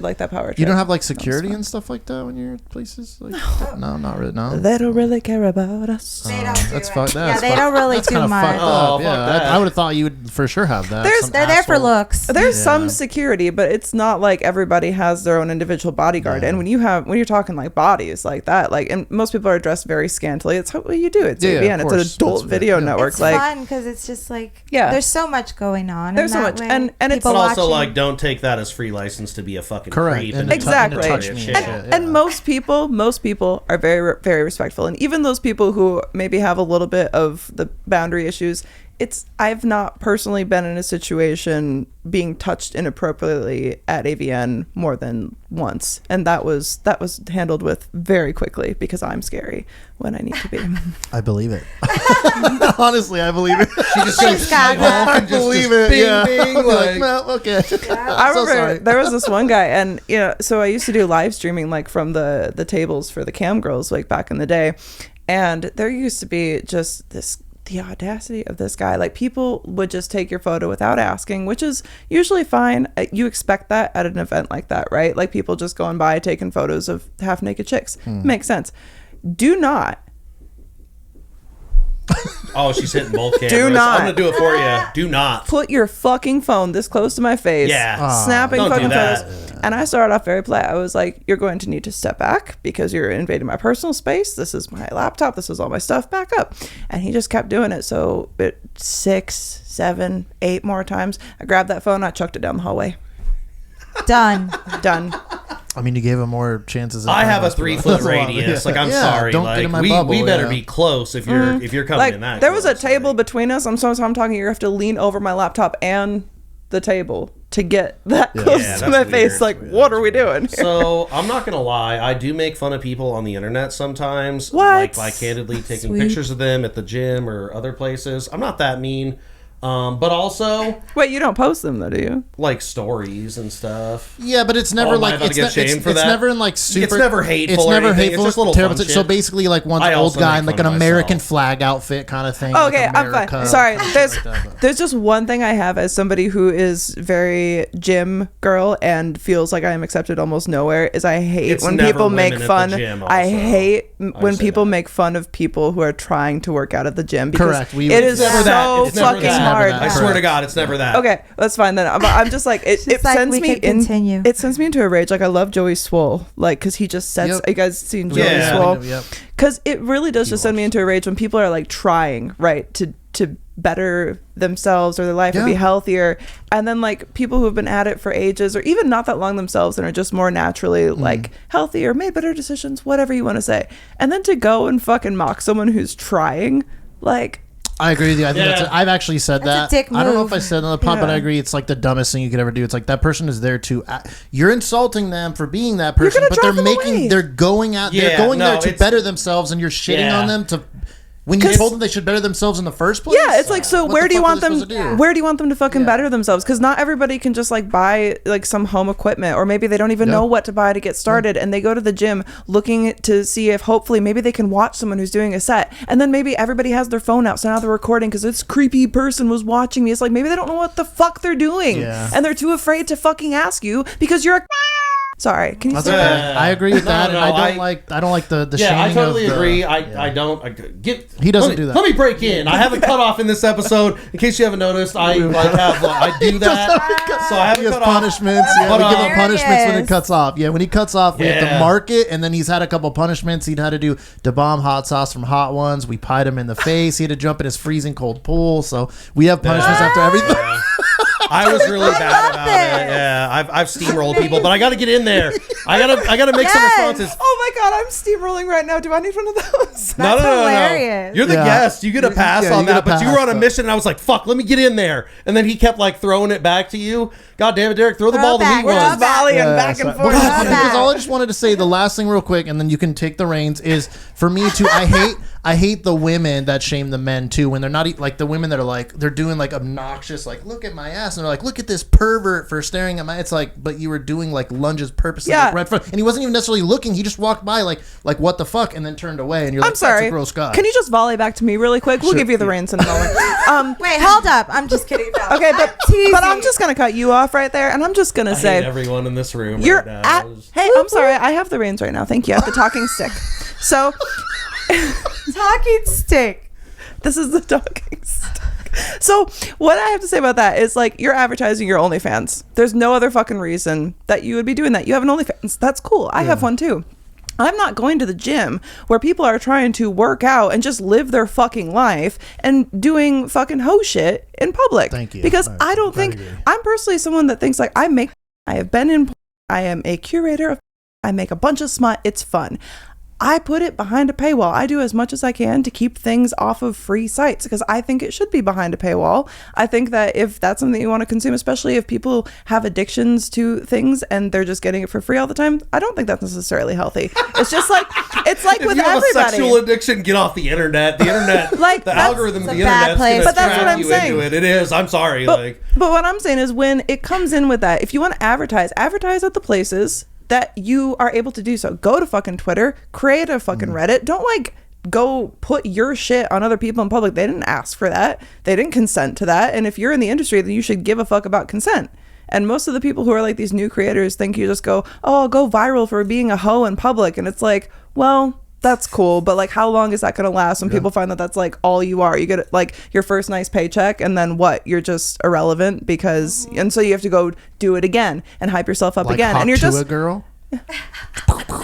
like that power trip. You don't have like security and stuff like that when you're at places? Like, no, not really. No. They don't really care about us. they don't do That's it. fucked. Yeah, they don't really That's do kind of much. fucked Oh, up. fuck Yeah, that. I would have thought you would for sure have that. There's- Some They're there for asshole. looks. There's Yeah. some security, but it's not like everybody has their own individual bodyguard. Yeah. And when you're talking like bodies like that, like, and most people are dressed very scantily. It's what you do. It's Yeah, AVN. of It's an course. adult That's video right, yeah. network. It's like, fun because it's just like Yeah. there's so much going on. There's in so that much. way. And it's People But also, watching. like, don't take that as free license to be a fucking Correct. creep. And Exactly. touch me Shit. and shit, yeah. And most people are very, very respectful. And even those people who maybe have a little bit of the boundary issues, I've not personally been in a situation being touched inappropriately at AVN more than once, and that was handled with very quickly because I'm scary when I need to be. I believe it. Honestly, I believe it. She just She's got that. I believe it. bing, Yeah. bing, I'll be like- well, okay. I so remember sorry. there was this one guy, and so I used to do live streaming like from the tables for the cam girls like back in the day, and there used to be just the audacity of this guy. Like, people would just take your photo without asking, which is usually fine. You expect that at an event like that, right? Like, people just going by taking photos of half naked chicks. Makes sense. Do not Oh, she's hitting both cameras. not. I'm gonna do it for you. Do not. put your fucking phone this close to my face. Yeah. Snapping Don't do fucking that. photos. And I started off very polite. I was like, you're going to need to step back because you're invading my personal space. This is my laptop. This is all my stuff. Back up. And he just kept doing it. So 6, 7, 8 more times, I grabbed that phone. I chucked it down the hallway. Done. Done. I mean, you gave him more chances. I have a That's 3 foot a lot. radius. Yeah. Like, I'm Yeah, sorry. don't Like, get in my we bubble, better yeah. be close if you're coming Like, in that. there was a close, table like- between us. I'm talking, you have to lean over my laptop and the table to get that close to my face. Like, what are we doing here? So I'm not gonna lie, I do make fun of people on the internet sometimes. What? Like by candidly taking pictures of them at the gym or other places. I'm not that mean. But also, wait, you don't post them though, do you? Like stories and stuff. Yeah, but it's never like it's never in like super. It's never hateful. It's never anything. hateful. It's just little terrible. fun So shit. basically, like one I old also guy make in like fun an of American myself. flag outfit kind of thing. Okay, like I'm fine. America, Sorry, like there's just one thing I have as somebody who is very gym girl and feels like I am accepted almost nowhere is I hate It's when never people make women at fun. the gym I also. hate when say people that. make fun of people who are trying to work out at the gym because Correct. it is never so that. It's never fucking that. hard. I swear to God, it's never that. Okay, that's fine then. I'm just like it Just like sends we me could continue. It sends me into a rage. Like I love Joey Swole, like because he just sets. Yep. You guys seen Joey Yeah. Swole? Yep. Because it really does just send me into a rage when people are like trying right to better themselves or their life or be healthier, and then like people who have been at it for ages or even not that long themselves and are just more naturally like healthy or made better decisions, whatever you want to say, and then to go and fucking mock someone who's trying, like. I agree with you. I think I've actually said That's that. a dick I don't know move. if I said it on the pod, but I Yeah. agree. It's like the dumbest thing you could ever do. It's like that person is there to. You're insulting them for being that person, gonna but they're drive them away. they're going out. Yeah, they're going no, there to it's- better themselves, and you're shitting Yeah. on them to. When you told them they should better themselves in the first place. Yeah, it's like, so what where the do you fuck are want they them? supposed to do? Where do you want them to fucking better themselves? Because not everybody can just like buy like some home equipment, or maybe they don't even know what to buy to get started, and they go to the gym looking to see if hopefully maybe they can watch someone who's doing a set, and then maybe everybody has their phone out, so now they're recording because this creepy person was watching me. It's like maybe they don't know what the fuck they're doing, and they're too afraid to fucking ask you because you're a. Sorry, can you That's say okay. that? I agree with No, that, no, and no, I don't like the Yeah, shaming I totally of the- agree. yeah. I don't. He doesn't let me, do that. Let me break in. I have a cutoff in this episode. In case you haven't noticed, I do that. So I have He a has cutoff. punishments. Yeah, But, we give him There punishments he when it is. cuts off. Yeah, when he cuts off, we have to Yeah. mark it, and then he's had a couple punishments. He'd had to do the bomb hot sauce from Hot Ones. We pied him in the face. He had to jump in his freezing cold pool. So we have punishments after everything. Yeah. I was really bad about it. it. Yeah, I've steamrolled people, but I got to get in there. I gotta make some Yes. responses. Oh my god, I'm steamrolling right now. Do I need one of those? That's hilarious. You're the Yeah. guest. You get a pass Yeah, on you get that. a But you pass, were on a but- mission, and I was like, "Fuck, let me get in there." And then he kept like throwing it back to you. God damn it, Derek, throw the ball to back, me throw once. back. Volleying Yeah, back so- and forth. because all I just wanted to say, the last thing real quick, and then you can take the reins, is for me too, I hate the women that shame the men too, when they're not like the women that are like, they're doing like obnoxious, like, look at my ass, and they're like, look at this pervert for staring at my, it's like, but you were doing like lunges purposely, Yeah. like, right in front, and he wasn't even necessarily looking, he just walked by like what the fuck, and then turned away, and you're like, I'm sorry. that's a gross guy. Can you just volley back to me really quick? We'll Sure. give you the reins in a moment. Wait, hold up. I'm just kidding. No. Okay, teasing. but I'm just gonna cut you off right there, and I'm just gonna I hate say everyone in this room. you're right now. at. Hey, I'm sorry. I have the reins right now. Thank you. I have the talking stick. So talking stick. this is the talking stick. So what I have to say about that is like you're advertising your OnlyFans. There's no other fucking reason that you would be doing that. You have an OnlyFans. That's cool. I have one too. I'm not going to the gym where people are trying to work out and just live their fucking life and doing fucking hoe shit in public. Thank you. Because I I don't think agree. I'm personally someone that thinks like I have been in, I am a curator of, I make a bunch of smut. It's fun. I put it behind a paywall. I do as much as I can to keep things off of free sites because I think it should be behind a paywall. I think that if that's something you want to consume, especially if people have addictions to things and they're just getting it for free all the time, I don't think that's necessarily healthy. It's just like, it's like If with you have everybody. a sexual addiction, get off the internet. The internet, Like, the that's- algorithm of it's the a bad internet's place. going to But that's what trap I'm you saying. into it. It is. I'm sorry. But what I'm saying is when it comes in with that, if you want to advertise at the places that you are able to do so. Go to fucking Twitter, create a fucking Reddit. Don't like go put your shit on other people in public. They didn't ask for that. They didn't consent to that. And if you're in the industry, then you should give a fuck about consent. And most of the people who are like these new creators think you just go, oh, I'll go viral for being a hoe in public. And it's like, well, that's cool, but like how long is that going to last when people find that that's like all you are? You get like your first nice paycheck and then what? You're just irrelevant because and so you have to go do it again and hype yourself up Like again hot and you're to just a girl.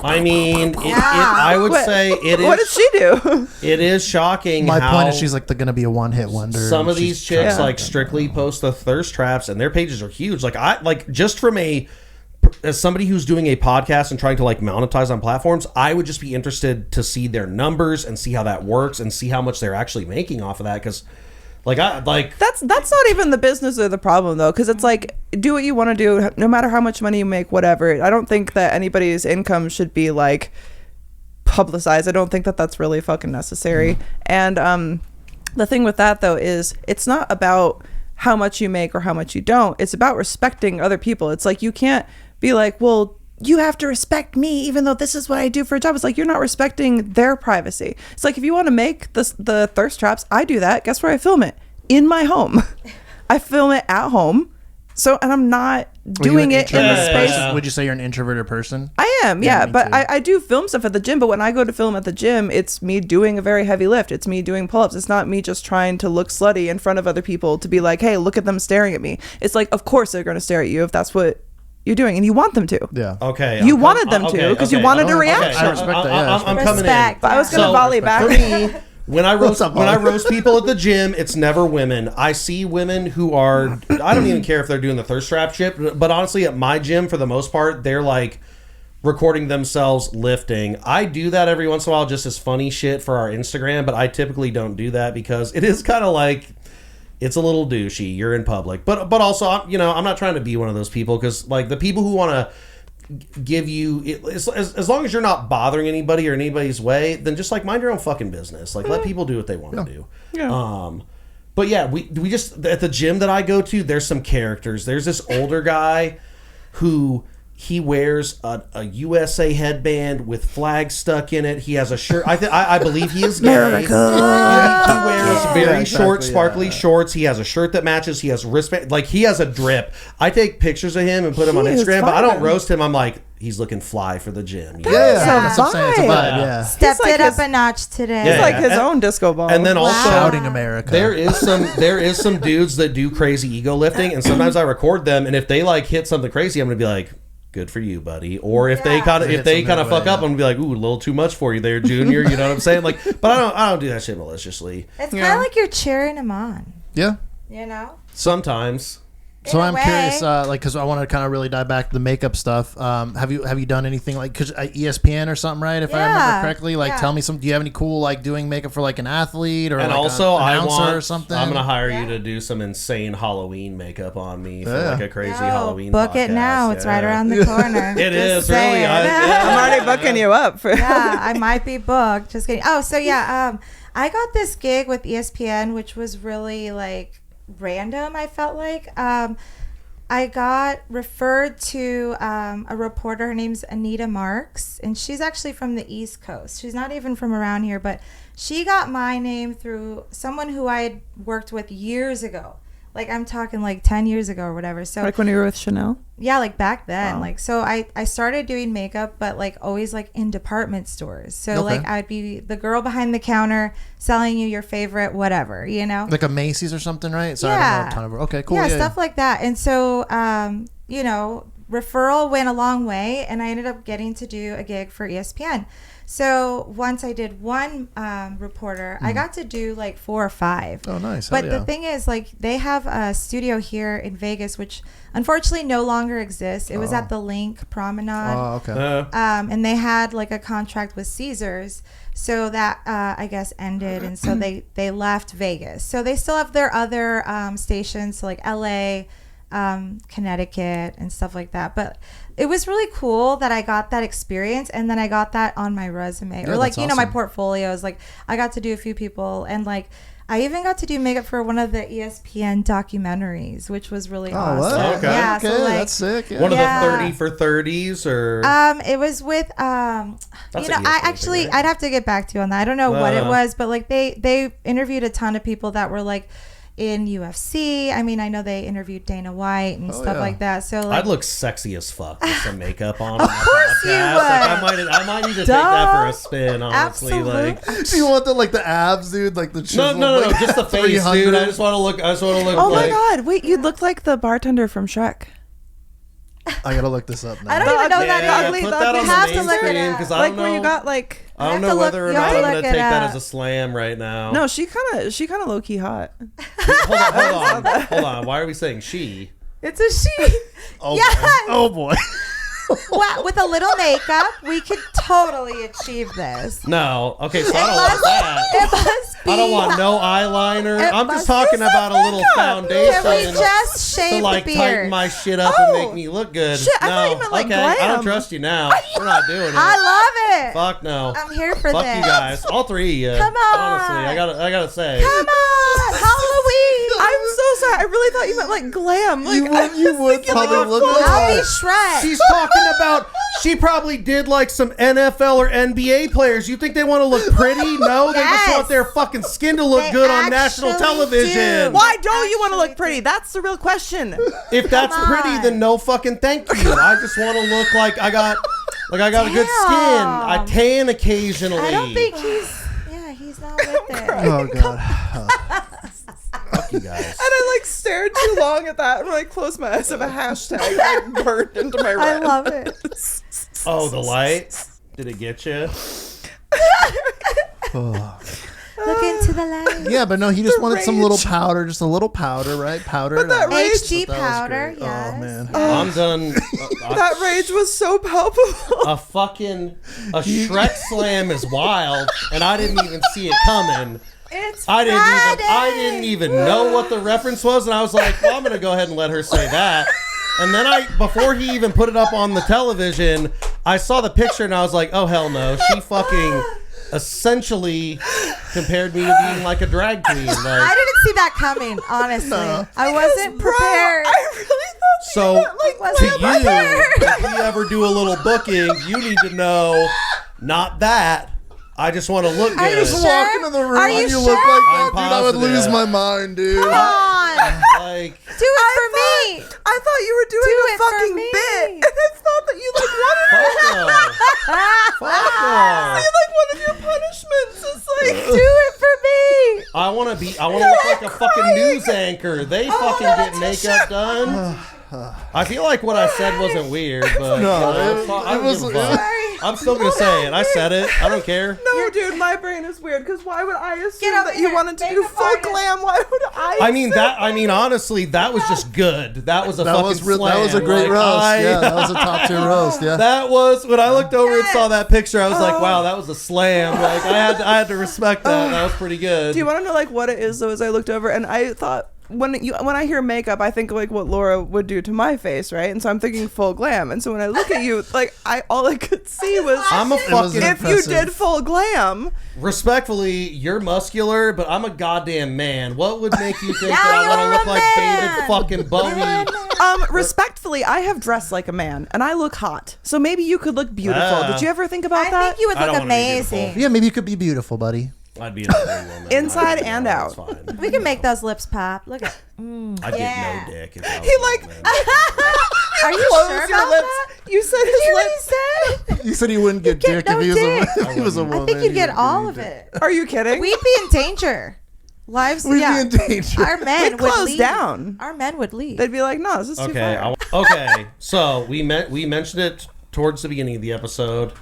I mean, I would say it is. What did she do? It is shocking. My how point is, she's like gonna be a one-hit wonder. some of and these she's chicks trying like to- strictly post the thirst traps, and their pages are huge. Like I like just from as somebody who's doing a podcast and trying to like monetize on platforms, I would just be interested to see their numbers and see how that works and see how much they're actually making off of that because. Like that's not even the business or the problem though, because it's like, do what you want to do, no matter how much money you make, whatever. I don't think that anybody's income should be like publicized. I don't think that that's really fucking necessary. And the thing with that though is it's not about how much you make or how much you don't. It's about respecting other people. It's like you can't be like, well, you have to respect me even though this is what I do for a job. It's like you're not respecting their privacy. It's like if you want to make the thirst traps, I do that. Guess where I film it? In my home. I film it at home. So, and I'm not doing it in the space. Would you say you're an introverted person? I am, yeah. But I do film stuff at the gym. But when I go to film at the gym, it's me doing a very heavy lift. It's me doing pull-ups. It's not me just trying to look slutty in front of other people to be like, hey, look at them staring at me. It's like, of course they're going to stare at you if that's what you're doing, and you want them to. Yeah. Okay. You wanted them to because you wanted a reaction. I respect that. I'm coming in. But I was going to volley back. For me, when I roast people at the gym, it's never women. I see women who are, I don't even care if they're doing the thirst trap shit, but honestly, at my gym, for the most part, they're like recording themselves lifting. I do that every once in a while just as funny shit for our Instagram, but I typically don't do that because it is kind of like, it's a little douchey. You're in public, but also, I'm not trying to be one of those people because like the people who want to give you as long as you're not bothering anybody or anybody's way, then just like mind your own fucking business. Like let people do what they want to do. Yeah. But yeah, we just at the gym that I go to, there's some characters. There's this older guy who he wears a USA headband with flags stuck in it. He has a shirt. I believe he is gay. He wears very short, sparkly shorts. He has a shirt that matches. He has wristband. Like he has a drip. I take pictures of him and put him on Instagram, but I don't roast him. I'm like, he's looking fly for the gym. That's what I'm saying. It's a vibe. Yeah. Stepped it up a notch today. It's like his own disco ball. And then also shouting America. There is some dudes that do crazy ego lifting, and sometimes I record them, and if they like hit something crazy, I'm gonna be like, good for you, buddy. Or if they kind of fuck up, I'm gonna be like, ooh, a little too much for you there, Junior. You know what I'm saying? Like, but I don't do that shit maliciously. It's kind of like you're cheering him on. Yeah. You know. Sometimes. So I'm curious, because I want to kind of really dive back to the makeup stuff. Have you done anything like ESPN or something, right? If I remember correctly, tell me some. Do you have any cool like doing makeup for like an athlete or and like also an announcer or something? I'm gonna hire you to do some insane Halloween makeup on me for like a crazy Halloween. Book podcast. It now. It's right around the corner. It is saying. really. I'm already booking you up for. Yeah, I might be booked. Just kidding. Oh, so yeah, I got this gig with ESPN, which was really like random. I felt like. I got referred to a reporter. Her name's Anita Marks, and she's actually from the East Coast. She's not even from around here, but she got my name through someone who I had worked with years ago. Like, I'm talking like 10 years ago or whatever. So like when you were with Chanel? Yeah, like back then. Like, so I started doing makeup, but like always like in department stores. So like I'd be the girl behind the counter selling you your favorite whatever, you know? Like a Macy's or something, right? So yeah. I don't know a ton of, okay, cool. Yeah, stuff like that. And so, referral went a long way, and I ended up getting to do a gig for ESPN. So once I did one reporter, I got to do like 4 or 5. Oh, nice. But the thing is, like, they have a studio here in Vegas, which unfortunately no longer exists. It was at the Link Promenade. Oh, okay. And they had like a contract with Caesars. So that, I guess, ended. And so they left Vegas. So they still have their other stations, so like LA, Connecticut and stuff like that. But it was really cool that I got that experience, and then I got that on my resume, or like, my portfolios. Like, I got to do a few people, and like I even got to do makeup for one of the ESPN documentaries, which was really awesome. What? Okay. Yeah, okay, so like, that's sick. Yeah. One of the 30 for 30s, or it was with I'd have to get back to you on that. I don't know what it was, but like they interviewed a ton of people that were like in UFC. I mean, I know they interviewed Dana White and stuff like that. So like, I'd look sexy as fuck with some makeup on. Of course you would. Like, I might need to take that for a spin. Honestly, Absolutely. like, do you want the abs, dude? Like the chisel, no, just the face, dude. I just want to look. Oh my god! Wait, you'd look like the bartender from Shrek. I gotta look this up now. I don't even know that ugly. Put that on have the to main look screen, at it. 'cause I Like don't know. where you got like. I don't know whether or not I'm gonna take that up. as a slam right now. No, she kind of low key hot. Hold on. Why are we saying she? It's a she. Oh, Yes. boy. Oh boy. Well, with a little makeup, we could totally achieve this. No. Okay, so I don't want that. It must I don't want no eyeliner. I'm just talking about a little foundation. Can we just shave to like the beard? tighten my shit up and make me look good. Shit, I no, thought you meant like okay, glam. I don't trust you now. We're not doing it. I love it. Fuck no. I'm here for Fuck this. you guys, all three of you. Come on. Honestly, I gotta say. Come on, Halloween. I'm so sorry. I really thought you meant like glam. Like, You would probably look I'll be like Shrek. She's talking about. She probably did like some NFL or NBA players. You think they want to look pretty? No, they just Yes. want their fucking skin to look They good on national actually television. do. why don't you want to look pretty? That's the real question. If that's Come pretty, on. then no fucking thank you. I just want to look like I got a good skin. I tan occasionally. I don't think he's not with it. oh god. Fuck you guys. And I like stared too long at that, and when I closed my eyes, I have a hashtag like burned into my I retina. love it. Oh, the light? Did it get you? Look into the light. Yeah, but no, he just The wanted some rage. little powder, just a little powder, right? Powder. But that rage- HG But that was powder, great. yes. Oh man. I'm done. That rage was so palpable. A Shrek slam is wild, and I didn't even see it coming. It's I Friday. didn't even know what the reference was, and I was like, well, I'm gonna go ahead and let her say that. And then before he even put it up on the television, I saw the picture and I was like, oh hell no. She fucking essentially compared me to being like a drag queen. I Like, didn't see that coming, honestly. I wasn't Bro, prepared. I really thought so you meant, like, to wasn't you, prepared. if we ever do a little booking, you need to know, not that. I just want to look Are you good. sure? Walk into the room Are you and you sure? look like I'm that, dude. I would positive. lose my mind, dude. Come on. Like, Do it for me. I thought you were doing Do a it for fucking me. bit, and I thought that you like wanted fuck no. Fuck no. like one of your punishments is like Do it for me. I want to look like a fucking news anchor. They fucking get makeup done. I feel like what I said wasn't weird, but I'm still gonna say it. I said it. I don't care. no, dude. My brain is weird because why would I assume Get over that you here. wanted to do Makeup full artist. glam? Why would I? Honestly, that was just good. That was a That fucking was that was a slam. great Like, roast. Yeah, that was a top tier roast. Yeah. That was when I looked over and saw that picture. I was like, "Wow, that was a slam!" Like I had to respect that. That was pretty good. Do you want to know like what it is though? As I looked over and I thought when I hear makeup, I think like what Laura would do to my face, right? And so I'm thinking full glam. And so when I look at you, like all I could see was I'm a was fucking. if you impressive. did full glam. Respectfully, you're muscular, but I'm a goddamn man. What would make you think Now that I want to you're look a like man. David fucking Bowie? Respectfully, I have dressed like a man and I look hot. So maybe you could look beautiful. Ah. Did you ever think about I that? think you would I look don't wanna be amazing. beautiful. Yeah, maybe you could be beautiful, buddy. I'd be an ugly woman. Inside I'd be- and no, out. it's fine. We can make those lips pop. Look at. I'd Yeah. get no dick. If I was He a like woman. Are you close sure your about lips. that? You said Did you his hear what lips. he said? You said he wouldn't get get dick no if he was dick. if he was a woman. I think you'd He get would all be of dick. it. Are you kidding? We'd be in danger. Lives. We'd yeah. be in danger. Our men We'd would close leave. down. Our men would leave. They'd be like, no, this is too Okay. far. Okay. So we mentioned it towards the beginning of the episode.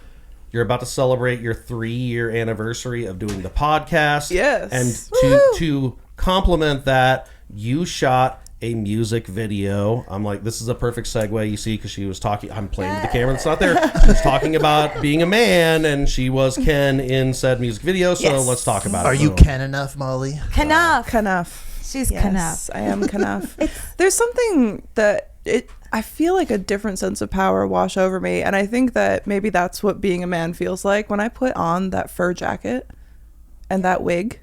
You're about to celebrate your 3-year anniversary of doing the podcast. Yes. And to complement that, you shot a music video. I'm like, this is a perfect segue, you see, because she was talking. I'm playing with the camera that's not there. She was talking about being a man, and she was Ken in said music video. So Yes. let's talk about it. Are you Boom. Ken enough, Molly? Knuff. Knuff. She's Yes, Knuff. I am Knuff. There's something that I feel like a different sense of power wash over me, and I think that maybe that's what being a man feels like. When I put on that fur jacket and that wig,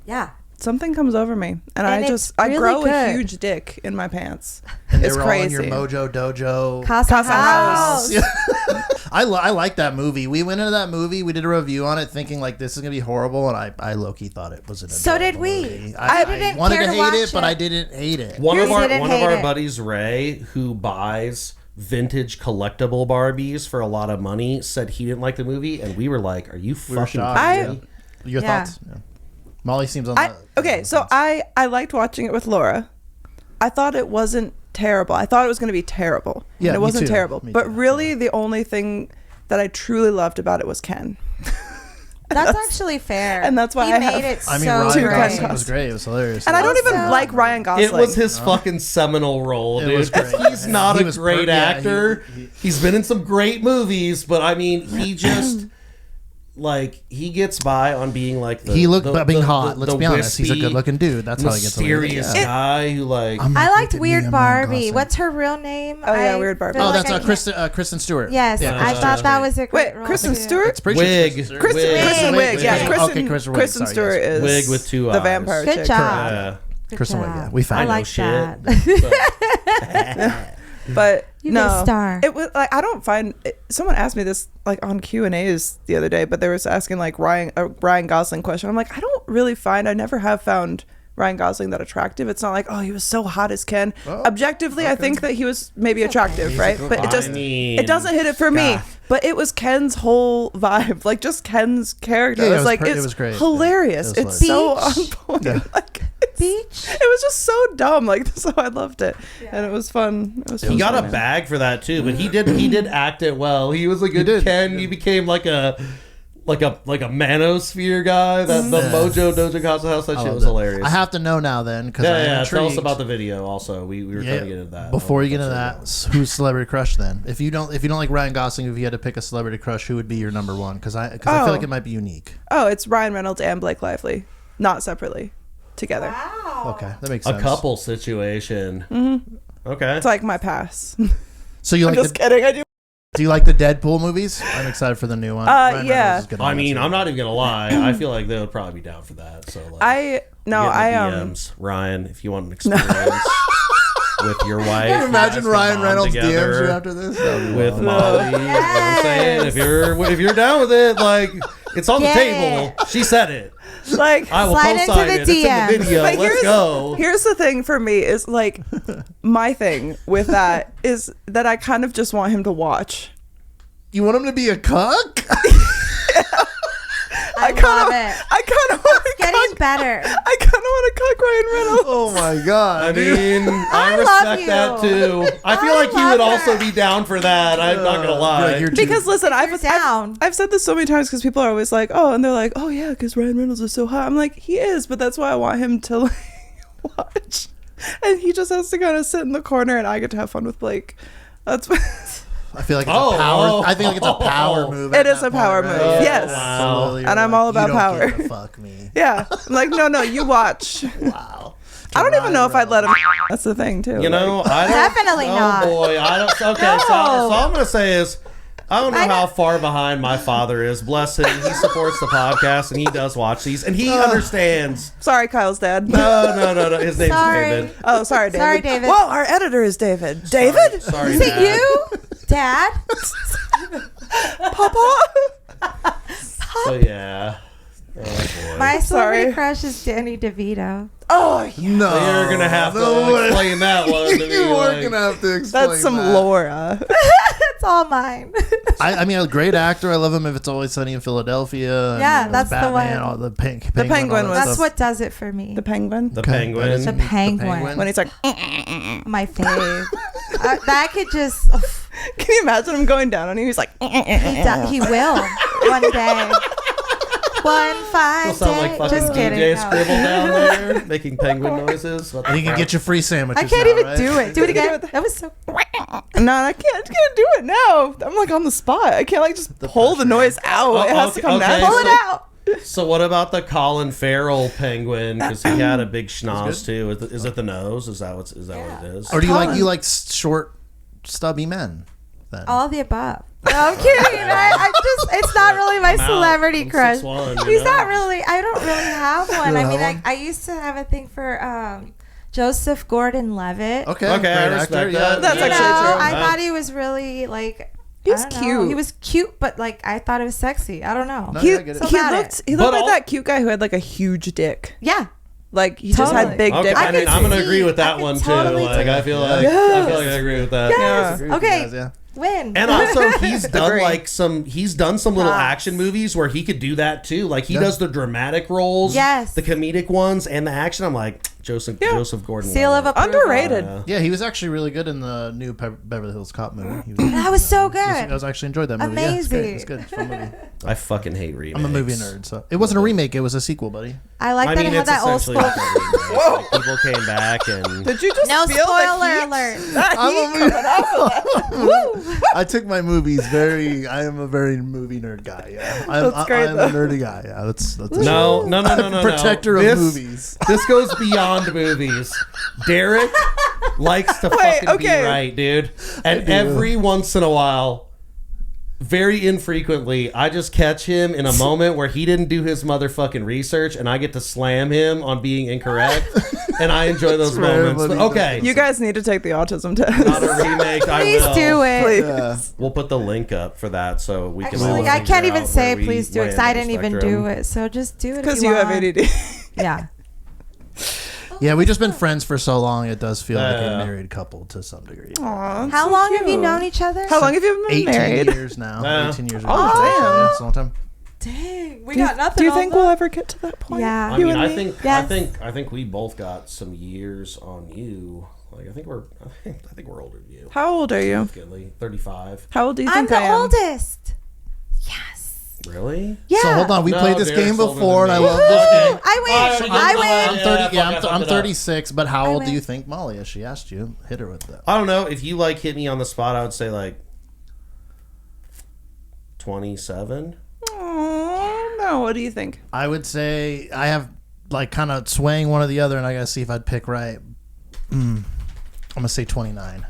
Yeah. something comes over me, and I it's I really grow a good. huge dick in my pants. And It's they were crazy. all in your Mojo Dojo. Casa Casa House. House. I like that movie. We went into that movie. We did a review on it, thinking like this is gonna be horrible, and I low-key thought it was an. So did adorable we. movie. I I didn't wanted care to to hate it, watch but it. I didn't hate it. One of You our didn't hate it. buddies, Ray, who buys vintage collectible Barbies for a lot of money, said he didn't like the movie, and we were like, "Are you We were fucking shocked. kidding me?" Your Yeah. thoughts? Yeah. Molly seems on. Okay, so I liked watching it with Laura. I thought it wasn't terrible. I thought it was going to be terrible. Yeah, and it me wasn't too. terrible. Me But too. really, the only thing that I truly loved about it was Ken. That's actually fair. And that's why he I made have- it I mean, so Ryan Two great. Gosling Ken was great. It was hilarious. And I don't even Also- like Ryan Gosling. It was his fucking seminal role, It dude. was great. He's not He a was great yeah, actor. He's been in some great movies, but I mean, he just like he gets by on being like being hot. Let's be honest, he's a wispy, good-looking dude. That's how he gets away with it. mysterious guy who like. I liked Weird Barbie. What's her real name? Oh yeah, Weird Barbie. Oh, that's Kristen Stewart. Yes, I thought that was a great Wait, role Kristen too. Stewart? It's pretty sure Kristen Wiig. Yeah, Kristen Sorry, Stewart is Wig with two the eyes. vampire Good chick. job. Yeah. Good Kristen Wiig, job. yeah. We found I it. like Shit. that. But You no, get a star. it was like I don't find. Someone asked me this like on Q&As the other day, but they was asking like Ryan Gosling question. I'm like, I don't really find. I never have found Ryan Gosling that attractive. It's not like, oh, he was so hot as Ken. Objectively, I think that he was maybe attractive, right? But it just it doesn't hit it for me. But it was Ken's whole vibe, like just Ken's character. Yeah, it was like it it's was great. hilarious. Yeah, it was it's so Beach. on point. Yeah. Like, Beach. it was just so dumb. Like so, I loved it, and it was fun. It was. He got a fun. bag for that too, but he did act it well. He was a good Ken. He became like a manosphere guy. That the Mojo Dojo Casa House. That shit was hilarious. I have to know now then because yeah. Tell us about the video. Also, we were trying to get into that. Before you get into that, who's celebrity crush then? If you don't like Ryan Gosling, if you had to pick a celebrity crush, who would be your number one? Because I feel like it might be unique. Oh, it's Ryan Reynolds and Blake Lively, not separately, together. Wow. Okay, that makes sense. A couple situation. Okay. It's like my pass. So you I'm like just kidding. I do. do you like the Deadpool movies? I'm excited for the new one. Ryan yeah. Reynolds is good on I that mean, too. I'm not even gonna lie. I feel like they would probably be down for that. So like, I DMs, Ryan, if you want an experience with your wife. Can you imagine you guys can Ryan bond Reynolds together DMs you after this? That'd be with wild. Molly. You know what I'm saying? If you're down with it, like it's on the Get table. She said it. like. I will Slide into co-sign the it. It's in DM. the video. But Let's go. Here's the thing for me is like my thing with that is that I kind of just want him to watch. You want him to be a cuck? I love it. I kind of want to Getting better. I kind of want to cuck Ryan Reynolds. Oh my god! I mean, I love respect that you. too. I feel like he love would also her. be down for that. I'm not gonna lie. You're too- Because listen, I've down. I've said this so many times because people are always like, oh, and they're like, oh yeah, because Ryan Reynolds is so hot. I'm like, he is, but that's why I want him to like watch, and he just has to kind of sit in the corner, and I get to have fun with Blake. That's I feel like it's a power. I think like it's a power move. It is a power move, yes. Wow. And I'm all about power. You don't get to fuck me. yeah. I'm like, no, you watch. Wow. I don't even know if I'd let him. That's the thing too. You know, I don't, Definitely not. Oh boy, I don't. Okay, so all I'm gonna say is, I don't know how far behind my father is. Bless him. He supports the podcast and he does watch these and he understands. Sorry, Kyle's dad. No. His name's Sorry. David. Oh, sorry, David. Sorry, David. Whoa, our editor is David. David? Sorry, Is it Dad. you, Dad? Papa? So yeah. Oh boy. My celebrity Sorry. crush is Danny DeVito. Oh, yeah. No, You're gonna have to way. explain that one to me. You are like- gonna have to explain. That's some that. Laura. It's all mine. I mean, a great actor. I love him. If It's Always Sunny in Philadelphia. and, Yeah, that's the Batman, one. All the Penguin. Penguin all that was- That's stuff. what does it for me. The penguin. The Okay, penguin. that is The unique. penguin. When he's like, My fave. That could just. can you imagine him going down on you? He's like, He will one day. One fine Still sound day. like fucking Just kidding. DJ No. Scribble down there making penguin noises. What the And you can fuck? get your free sandwiches. I can't now, even right? do it. Do it again. That was so. no, I can't do it now. I'm like on the spot. I can't like just pull the noise out. It has to come okay. naturally. Pull it out. So what about the Colin Farrell penguin? Because he had a big schnoz too. Is it the nose? Is that what it is? Or do you like short, stubby men? Then? All of the above. No, I'm kidding. I just, it's not really my I'm out. celebrity I'm crush. 6'1", you He's know? not really, I don't really have one. You I don't mean, have one? I used to have a thing for Joseph Gordon-Levitt. Okay, Okay, great I actor. respect Yeah, that. That's You know, actually true. I thought he was really like. He was I don't know. cute. He was cute, but like I thought it was sexy. I don't know. No, He, I get it. So he bad looked at he looked But like all- that cute guy who had like a huge dick. Yeah. Like he just Totally. had big Okay, dick. I mean, could I'm gonna see- agree with I that could one too. totally Like see- I feel like Yes. I agree with that. Yes. Yeah. Agree with Okay. you guys, yeah. Win. And also, he's done Agree. like he's done some little Props. action movies where he could do that too. Like he Yeah. does the dramatic roles, Yes. the comedic ones, and the action. I'm like, Joseph Gordon. Seal of approval. Underrated. Yeah, he was actually really good in the new Beverly Hills Cop movie. That was so good. I was actually enjoyed that movie. Amazing. Yeah, it's good. It's fun movie. I fucking hate remakes. I'm a movie nerd, so it wasn't a remake. It was a sequel, buddy. I like that it had it's that old essentially school. like a remake. Like, people came back and Did you just No feel spoiler the heat? alert. I took my movies I am a very movie nerd guy. Yeah, That's great, I'm a nerdy guy. Yeah, that's no. protector of movies. This goes beyond movies. Derek likes to fucking be right, dude. And every once in a while, very infrequently, I just catch him in a moment where he didn't do his motherfucking research, and I get to slam him on being incorrect, and I enjoy those moments. But, okay, You guys need to take the autism test. not a remake. Please do it. Please. Yeah. We'll put the link up for that so we can. Actually, all I can't figure even out say where we please do it because land I on the didn't even spectrum. do it. So just do it Because if you have want. ADD. Yeah. Yeah, we've just been friends for so long. It does feel like a married couple to some degree. Aw, How so long have you cute. known each other? How long have you been 18 married? years now. Yeah. 18 years. Oh, ago. damn. Yeah, it's a long time. Dang, we Do you, got nothing. do you on think them. we'll ever get to that point? Yeah. I You mean, and I me? think, Yes. I think we both got some years on you. Like, I think we're older than you. How old are you? Significantly. 35. How old do you I'm think I the am? oldest. Yes. Really? Yeah. So hold on, we No, played this Derek's game older before, and I than me. love this Woohoo! game. I win. Alright, I I'm win. I'm 30. Yeah, Yeah, fuck it, I'm fuck it up. 36. But how I old do win. you think Molly is? She asked you. Hit her with that. I don't know. If you like hit me on the spot, I would say like 27. Oh, no. What do you think? I would say I have like kind of swaying one or the other, and I gotta see if I'd pick right. I'm gonna say 29.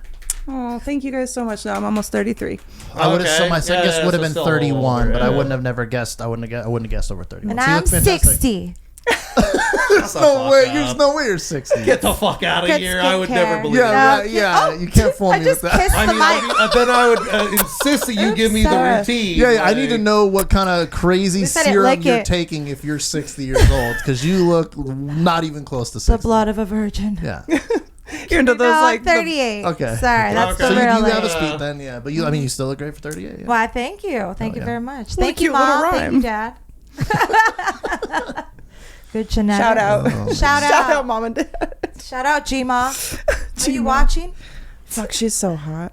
Oh, thank you guys so much. No, I'm almost 33. I would have. Okay. So my second guess Yeah, would have so been still a little 31, older, but I yeah. wouldn't have never guessed. I wouldn't have guessed over 31. And So you I'm look fantastic. 60. There's no way. There's no way you're 60. Get the fuck out of Good here. I would never skincare. believe Yeah, it. yeah. You can't fool I me just with that. kissed I the mean, mic. then I would insist that you give me the Sarah. routine. Yeah, I need to like- know what kind of crazy We said it serum like you're it. taking if you're 60 years old, because you look not even close to 60. The blood of a virgin. Yeah. You're into those No, like I'm the- 38. Okay. Sorry, that's Okay. So the you real do have a age. speed then, yeah. But I mean, you still look great for 38. Yeah. Why, thank you. Thank you yeah. very much. What a Thank you, cute little Mom. Thank you, rhyme. Dad. Good genetics. Shout out. Shout Shout out, out. Mom and Dad. Shout out, G-Ma. Are you G-Ma. watching? Fuck, she's so hot.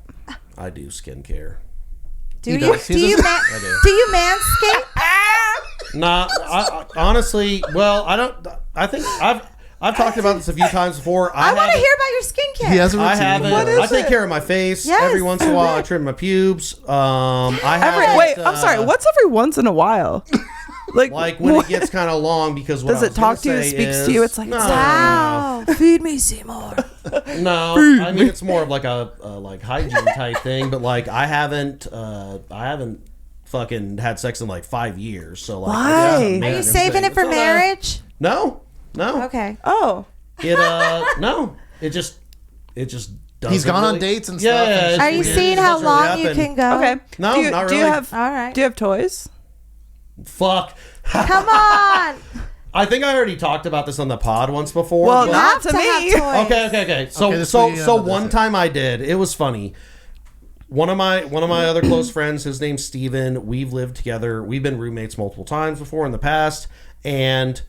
I do skincare. Do He you? does. He Do you? does. I do. Do you manscape? Nah, I honestly, well, I don't. I think I've talked about this a few times before. I want to haven't- hear about your skincare. He has a routine. I haven't. What is I take it? care of my face Yes. every once in a while. I trim my pubes. I haven't. Wait, I'm sorry. What's every once in a while? Like when it gets kind of long because what Does I it was talk to gonna you? say Speaks is- to you? It's like, no, Wow. Feed me, Seymour. no. I mean, it's more of like a like hygiene type thing. But like I haven't fucking had sex in like 5 years. So like, Why? it's Are a you man saving thing. it for It's not a- marriage? No. Okay. oh, It no. It just doesn't. He's gone on really- dates and Yeah, stuff. yeah, it's Are you weird. seeing It how doesn't really long you happen. can go? okay. No, do you, not Do you really. have? All right. Do you have toys? Fuck. Come on. I think I already talked about this on the pod once before. Well, but- not Have to to have me. toys. Okay. So Okay, this way you so end up one with it. time I did. It was funny. One of my other close friends, his name's Steven. We've lived together. We've been roommates multiple times before in the past. And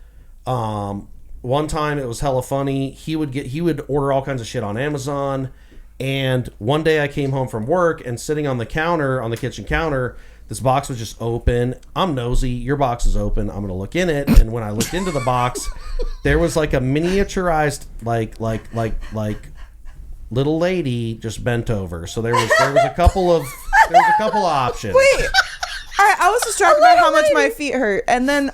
one time it was hella funny. He would order all kinds of shit on Amazon. And one day I came home from work and sitting on the kitchen counter, this box was just open. I'm nosy. Your box is open. I'm gonna look in it. And when I looked into the box, there was like a miniaturized like little lady just bent over. So there was a couple of options. Wait. All right. I was distracted by how much my feet hurt, and then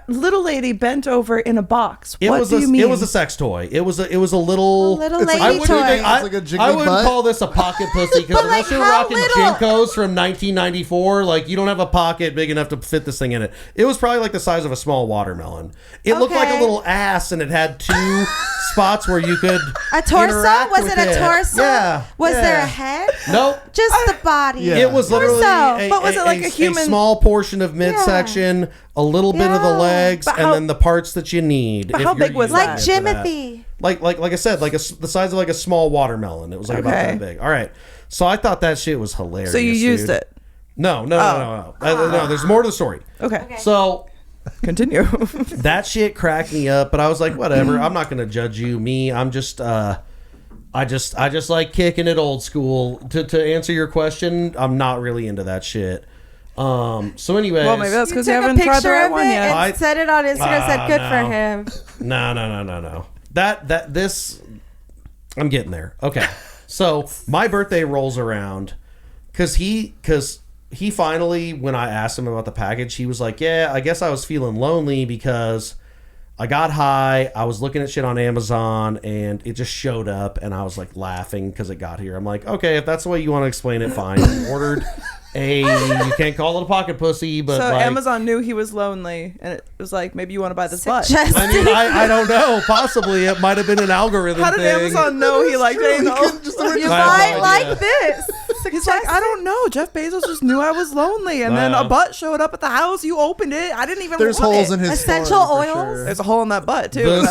little lady bent over in a box. What do you mean? It was a sex toy. It was a little. A little It's like- lady I wouldn't toy. even- It's like a jiggly I wouldn't butt. call this a pocket pussy because But, unless like, you're how rocking little? Jinkos from 1994, like you don't have a pocket big enough to fit this thing in it. It was probably like the size of a small watermelon. It looked like a Okay. little ass, and it had two spots where you could A torso? interact Was with it a torso? Yeah. Was yeah. there a head? Nope. Just the body. Yeah. It was literally Torso. But was it like a human- small portion of midsection, a little bit of the Yeah. legs, But and how- then the parts that you need. But if how you're big was using Like it for that. Jimothy. Like I said, like the size of like a small watermelon. It was like about Okay. that big. All right. So I thought that shit was hilarious. So you used dude. it. No. No, there's more to the story. Okay. So Continue. That shit cracked me up, but I was like, whatever. I'm not gonna judge you. I'm just I just like kicking it old school. To answer your question, I'm not really into that shit. So anyways, well, maybe that's because you took a haven't tried the picture right of one it yet. and said it on Instagram. Said good for him. No. This I'm getting there. Okay. So my birthday rolls around because he finally, when I asked him about the package, he was like, yeah, I guess I was feeling lonely because I got high. I was looking at shit on Amazon and it just showed up and I was like laughing because it got here. I'm like, okay, if that's the way you want to explain it, fine. I ordered you can't call it a pocket pussy, but so like, Amazon knew he was lonely and it was like, maybe you want to buy this butt. I mean, I don't know. Possibly it might have been an algorithm How did thing. Amazon know he liked it? You might like this. He's like, I don't know. Jeff Bezos just knew I was lonely, and then a butt showed up at the house. You opened it. I didn't even. There's want holes it. in his Essential story, for oils? sure. There's a hole in that butt too. The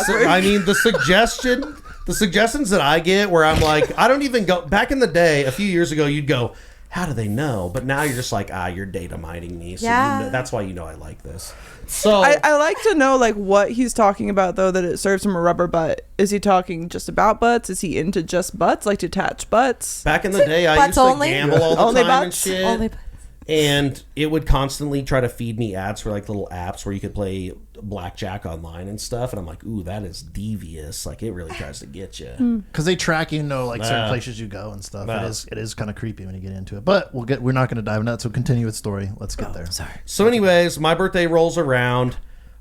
suggestions that I get, where I'm like, I don't even go. Back in the day, a few years ago, you'd go, how do they know? But now you're just like, you're data mining me. So that's why you know I like this. So I like to know like what he's talking about though, that it serves him a rubber butt. Is he talking just about butts? Is he into just butts, like detached butts? back in the day, I used only? to gamble all the Only time butts? and shit. Only butts. And it would constantly try to feed me ads for like little apps where you could play blackjack online and stuff. And I'm like, ooh, that is devious. Like it really tries to get you. Because they track you know like certain places you go and stuff. It is kind of creepy when you get into it. But we're not going to dive into that. So continue with story. Let's get there. Sorry. So anyways, my birthday rolls around.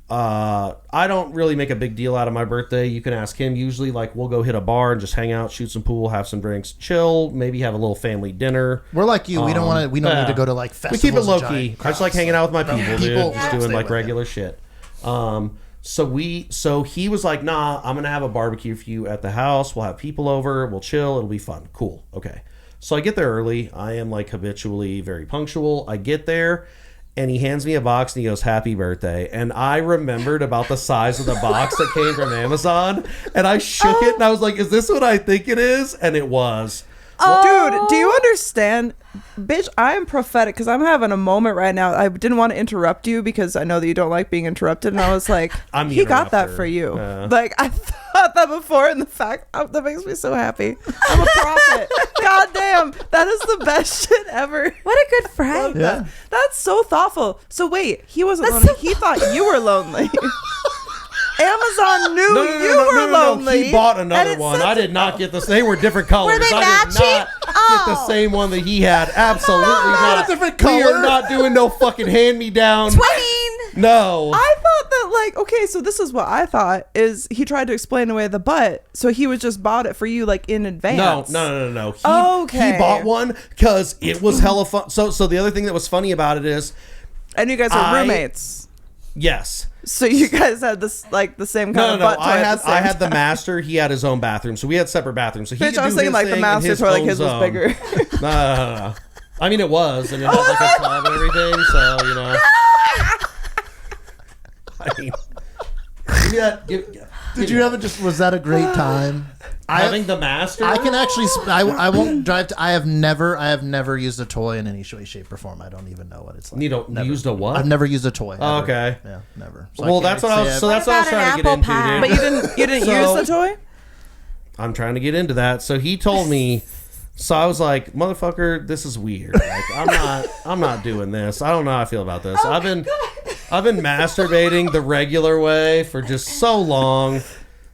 I don't really make a big deal out of my birthday. You can ask him. Usually, like, we'll go hit a bar and just hang out, shoot some pool, have some drinks, chill, maybe have a little family dinner. We're like you. We don't want to. We don't need to go to like festivals. We keep it low and key. giant I just like hanging out with my people, dude. People Just stay doing like with regular shit. So he was like, nah, I'm gonna have a barbecue for you at the house. We'll have people over. We'll chill. It'll be fun. Cool. Okay. So I get there early. I am like habitually very punctual. I get there. And he hands me a box and he goes, happy birthday. And I remembered about the size of the box that came from Amazon. And I shook it and I was like, is this what I think it is? And it was. Dude, do you understand? Bitch, I am prophetic because I'm having a moment right now. I didn't want to interrupt you because I know that you don't like being interrupted. And I was like, I'm the he got that interrupter. for you. Like, I thought that before, and the fact that makes me so happy. I'm a prophet. God damn, that is the best shit ever. What a good friend. Yeah. That's so thoughtful. So wait, he wasn't That's lonely. so He thought you were lonely. Amazon knew you were lonely. He bought and another it one. said I did not get this. They were different colors. Were they I did matching? not get the same one that he had. Absolutely not. A different We color. are not doing no fucking hand me down. Twinning. No. I thought that, like, okay, so this is what I thought is he tried to explain away the butt, so he was just bought it for you like in advance. No. Okay. He bought one because it was hella fun. So the other thing that was funny about it is, And you guys are roommates, yes. so you guys had this like the same kind of butt toy. I had the master. He had his own bathroom, so we had separate bathrooms. So he Bitch, could I was do thinking his like the thing in master his toy, like own his was zone. bigger. No. I mean, it was, and it had like a tub and everything. So you know. I mean, give me that. Did you ever just? Was that a great time? Having the master? I can actually. I won't drive. I have never used a toy in any way, shape, or form. I don't even know what it's like. You don't Never. used a what? I've never used a toy. Oh, ever. okay. Yeah, never. So Well, I can't that's what I was. say So that's what I was What about trying to get an into, apple pie? dude. But you didn't So- use the toy? I'm trying to get into that. So he told me. So I was like, motherfucker, this is weird. Like, I'm not doing this. I don't know how I feel about this. I've been masturbating the regular way for just so long.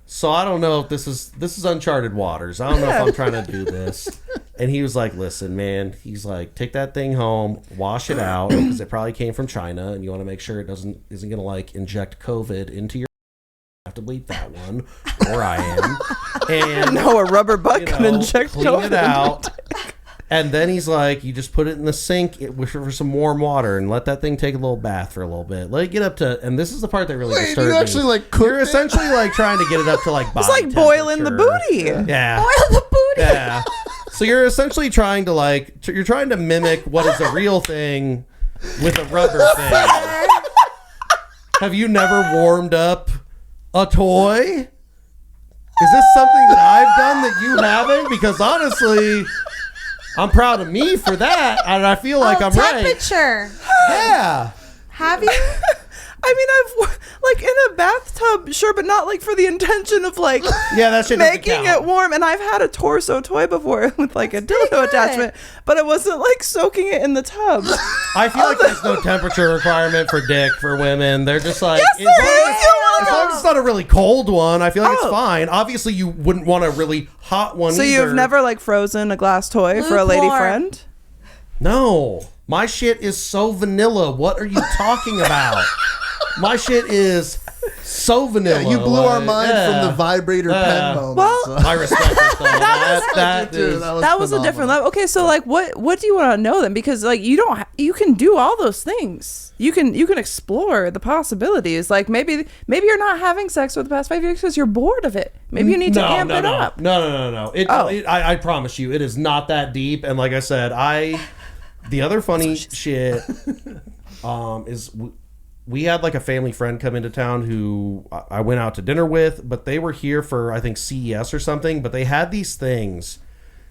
So I don't know if this is uncharted waters. I don't know if I'm trying to do this. And he was like, listen, man, he's like, take that thing home, wash it out, because it probably came from China, and you want to make sure it isn't gonna like inject COVID into your. Have to bleep that one, or I am. And No, a rubber butt could inject clean COVID it out. And then he's like, you just put it in the sink for some warm water and let that thing take a little bath for a little bit. Let it get up to, and this is the part that really disturbed you actually me. like cooked You're it? essentially like trying to get it up to like body It's like boiling the temperature. booty. Yeah. Boil the booty. Yeah. So you're essentially trying to like, you're trying to mimic what is a real thing with a rubber thing. Have you never warmed up a toy? Is this something that I've done that you haven't? Because honestly, I'm proud of me for that, and I feel like I'm right. Temperature. Yeah. Have you? I mean, I've like in a bathtub, sure, but not like for the intention of like Yeah, that shit doesn't making count. it warm. And I've had a torso toy before with like a dildo attachment, but it wasn't like soaking it in the tub. I feel like there's no temperature requirement for dick for women. They're just like, Yes, there is. as long as it's not a really cold one, I feel like it's Oh. fine. Obviously, you wouldn't want a really hot one So either. you've never like frozen a glass toy for a lady Lukewarm. friend? No. My shit is so vanilla. What are you talking about? My shit is so vanilla. You blew our mind yeah. from the vibrator pen moment. Well, so. I respect it though. that Dude, is, That was a different level. Okay, so like what do you want to know then? Because like you can do all those things. You can explore the possibilities. Like maybe you're not having sex for the past 5 years because you're bored of it. Maybe you need to amp it up. No. I promise you, it is not that deep. And like I said, the other funny shit is we had like a family friend come into town who I went out to dinner with, but they were here for I think CES or something. But they had these things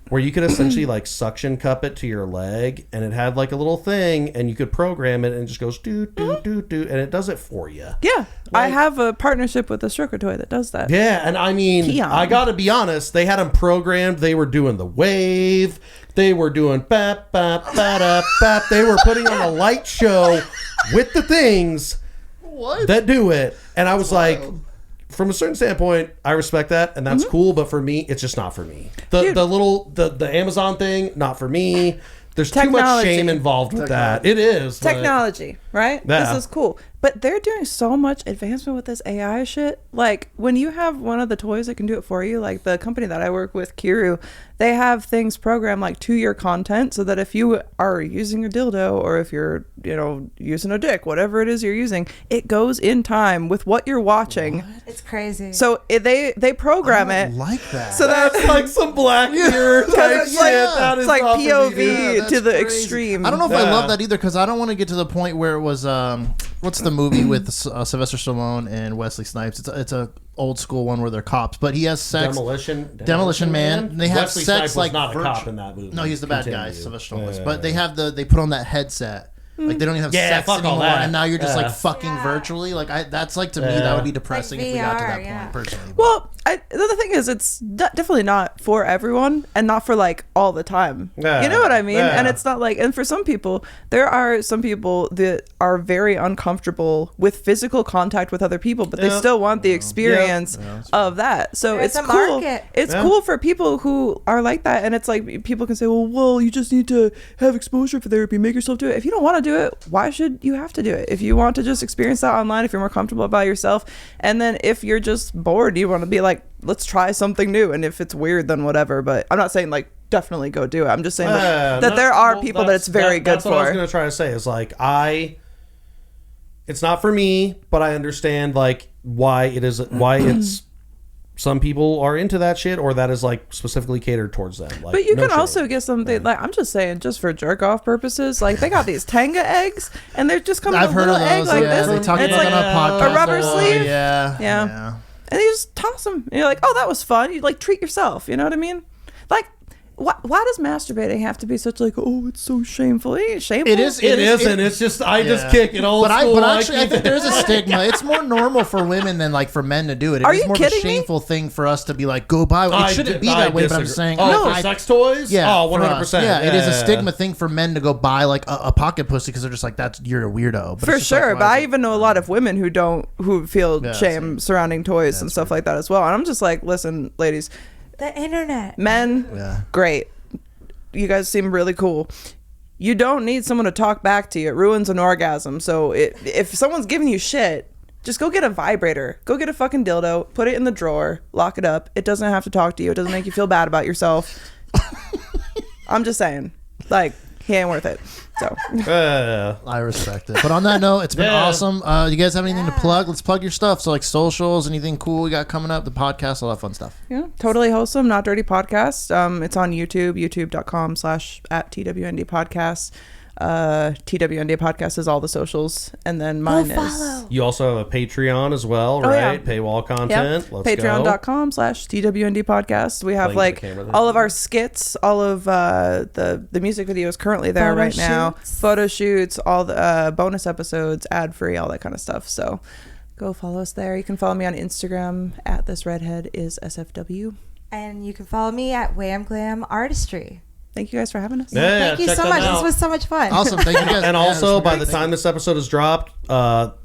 where you could essentially like suction cup it to your leg, and it had like a little thing, and you could program it, and it just goes do do do do, and it does it for you. Yeah, I have a partnership with a stroker toy that does that. Yeah, and I mean, Keon. I gotta be honest, they had them programmed. They were doing the wave. They were doing bap bap bap bap. They were putting on a light show with the things that do it, and I was like, from a certain standpoint, I respect that, and that's cool. But for me, it's just not for me. The Amazon thing, not for me. There's too much shame involved with that. It is Technology, right? Yeah. This is cool. But they're doing so much advancement with this AI shit. Like when you have one of the toys that can do it for you, like the company that I work with, Kiru, they have things programmed like to your content so that if you are using a dildo or if you're, using a dick, whatever it is you're using, it goes in time with what you're watching. It's crazy. So they program I it. don't like that. So That's like some Black Mirror type it's shit. like, That is it's like not for me, POV dude. to the crazy. extreme. I don't know if I Yeah. love that either because I don't want to get to the point where it was what's the movie with Sylvester Stallone and Wesley Snipes? It's a old school one where they're cops, but he has sex. Demolition Man. They have Wesley sex Snipes like was not a virtu- cop in that movie. No, he's the bad guy. Continue. Sylvester Stallone was. Yeah. But they put on that headset. Like they don't even have Yeah, sex fuck all anymore, that. and now you're just Yeah. like fucking virtually. Like that's like to me that would be depressing if we got to VR, that yeah. point personally. Well, the other thing is, it's definitely not for everyone, and not for like all the time. Yeah. You know what I mean? Yeah. And it's not like, and for some people, there are some people that are very uncomfortable with physical contact with other people, but they Yep. still want the experience of that. So There's it's a cool. market. It's Yeah. cool for people who are like that, and it's like people can say, well, you just need to have exposure for therapy. Make yourself do it. If you don't want to do it, why should you have to do it? If you want to just experience that online, if you're more comfortable about yourself, and then if you're just bored, you want to be like, let's try something new, and if it's weird, then whatever. But I'm not saying like definitely go do it. I'm just saying that there are people that it's very good that's what I was for. going to try to say is like it's not for me, but I understand like why it's some people are into that shit, or that is like specifically catered towards them. Like, But you no can shame. also get something like, I'm just saying, just for jerk off purposes, like they got these Tenga eggs, and they're just coming I've with a heard little of egg those. like Yeah, this, they and talk it's about like that on a podcast. a rubber sleeve. Yeah. And you just toss them. And you're like, oh, that was fun. You like treat yourself. You know what I mean? Like, why does masturbating have to be such like, oh, it's so shameful? It ain't shameful. It is. It isn't. It's just I just Yeah. kick it old school. But like actually, I think there's a stigma. It's more normal for women than like for men to do it. Are It's you more of a kidding me? shameful thing for us to be like, go buy. It shouldn't be that way. But I'm just saying. Oh, for sex toys? Yeah. Oh, for us. 100%. Yeah, it is a stigma thing for men to go buy like a pocket pussy because they're just like, you're a weirdo. But For it's just like, sure, why but is I it- even know a lot of women who feel Yeah, shame same. surrounding toys and stuff like that as well. And I'm just like, listen, ladies, The internet. men, Yeah. great. You guys seem really cool. You don't need someone to talk back to you. It ruins an orgasm. So if someone's giving you shit, just go get a vibrator. Go get a fucking dildo. Put it in the drawer. Lock it up. It doesn't have to talk to you. It doesn't make you feel bad about yourself. I'm just saying. Like, he ain't worth it. So I respect it. But on that note, it's been Yeah. awesome. You guys have anything to plug? Let's plug your stuff. So like socials, anything cool we got coming up, the podcast, all that fun stuff. yeah, Totally Wholesome, Not Dirty Podcast. It's on YouTube, youtube.com/@TWND podcast. TWND podcast is all the socials, and then mine is. You also have a Patreon as well, right? Paywall content. Let's Patreon.com/TWND podcast. We have like all of our skits, all of the music videos currently there right now, photo shoots, all the bonus episodes, ad free, all that kind of stuff. So go follow us there. You can follow me on Instagram at thisredheadissfw. And you can follow me at Wham Glam Artistry. Thank you guys for having us. Thank you so much. This was so much fun. Awesome. Thank you guys. And also, by the time this episode is dropped,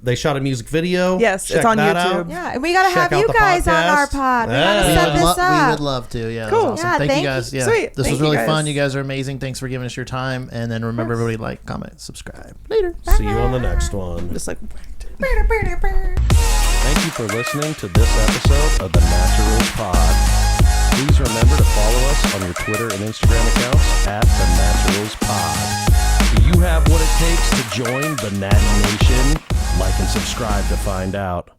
they shot a music video. Yes, Check it's on that YouTube. out. Yeah, and we got to have Check out you the guys on our podcast. pod. We Yeah. got to set this up. We would love to. Yeah. Cool. Awesome. Yeah, Thank you guys. Yeah. Sweet. This Thank was really you guys. fun. You guys are amazing. Thanks for giving us your time. And then remember, everybody, like, comment, subscribe. Later. See you on the next one. Just like. Thank you for listening to this episode of the Naturals Pod. Please remember to follow us on your Twitter and Instagram accounts at the Naturals Pod. Do you have what it takes to join the Natty Nation? Like and subscribe to find out.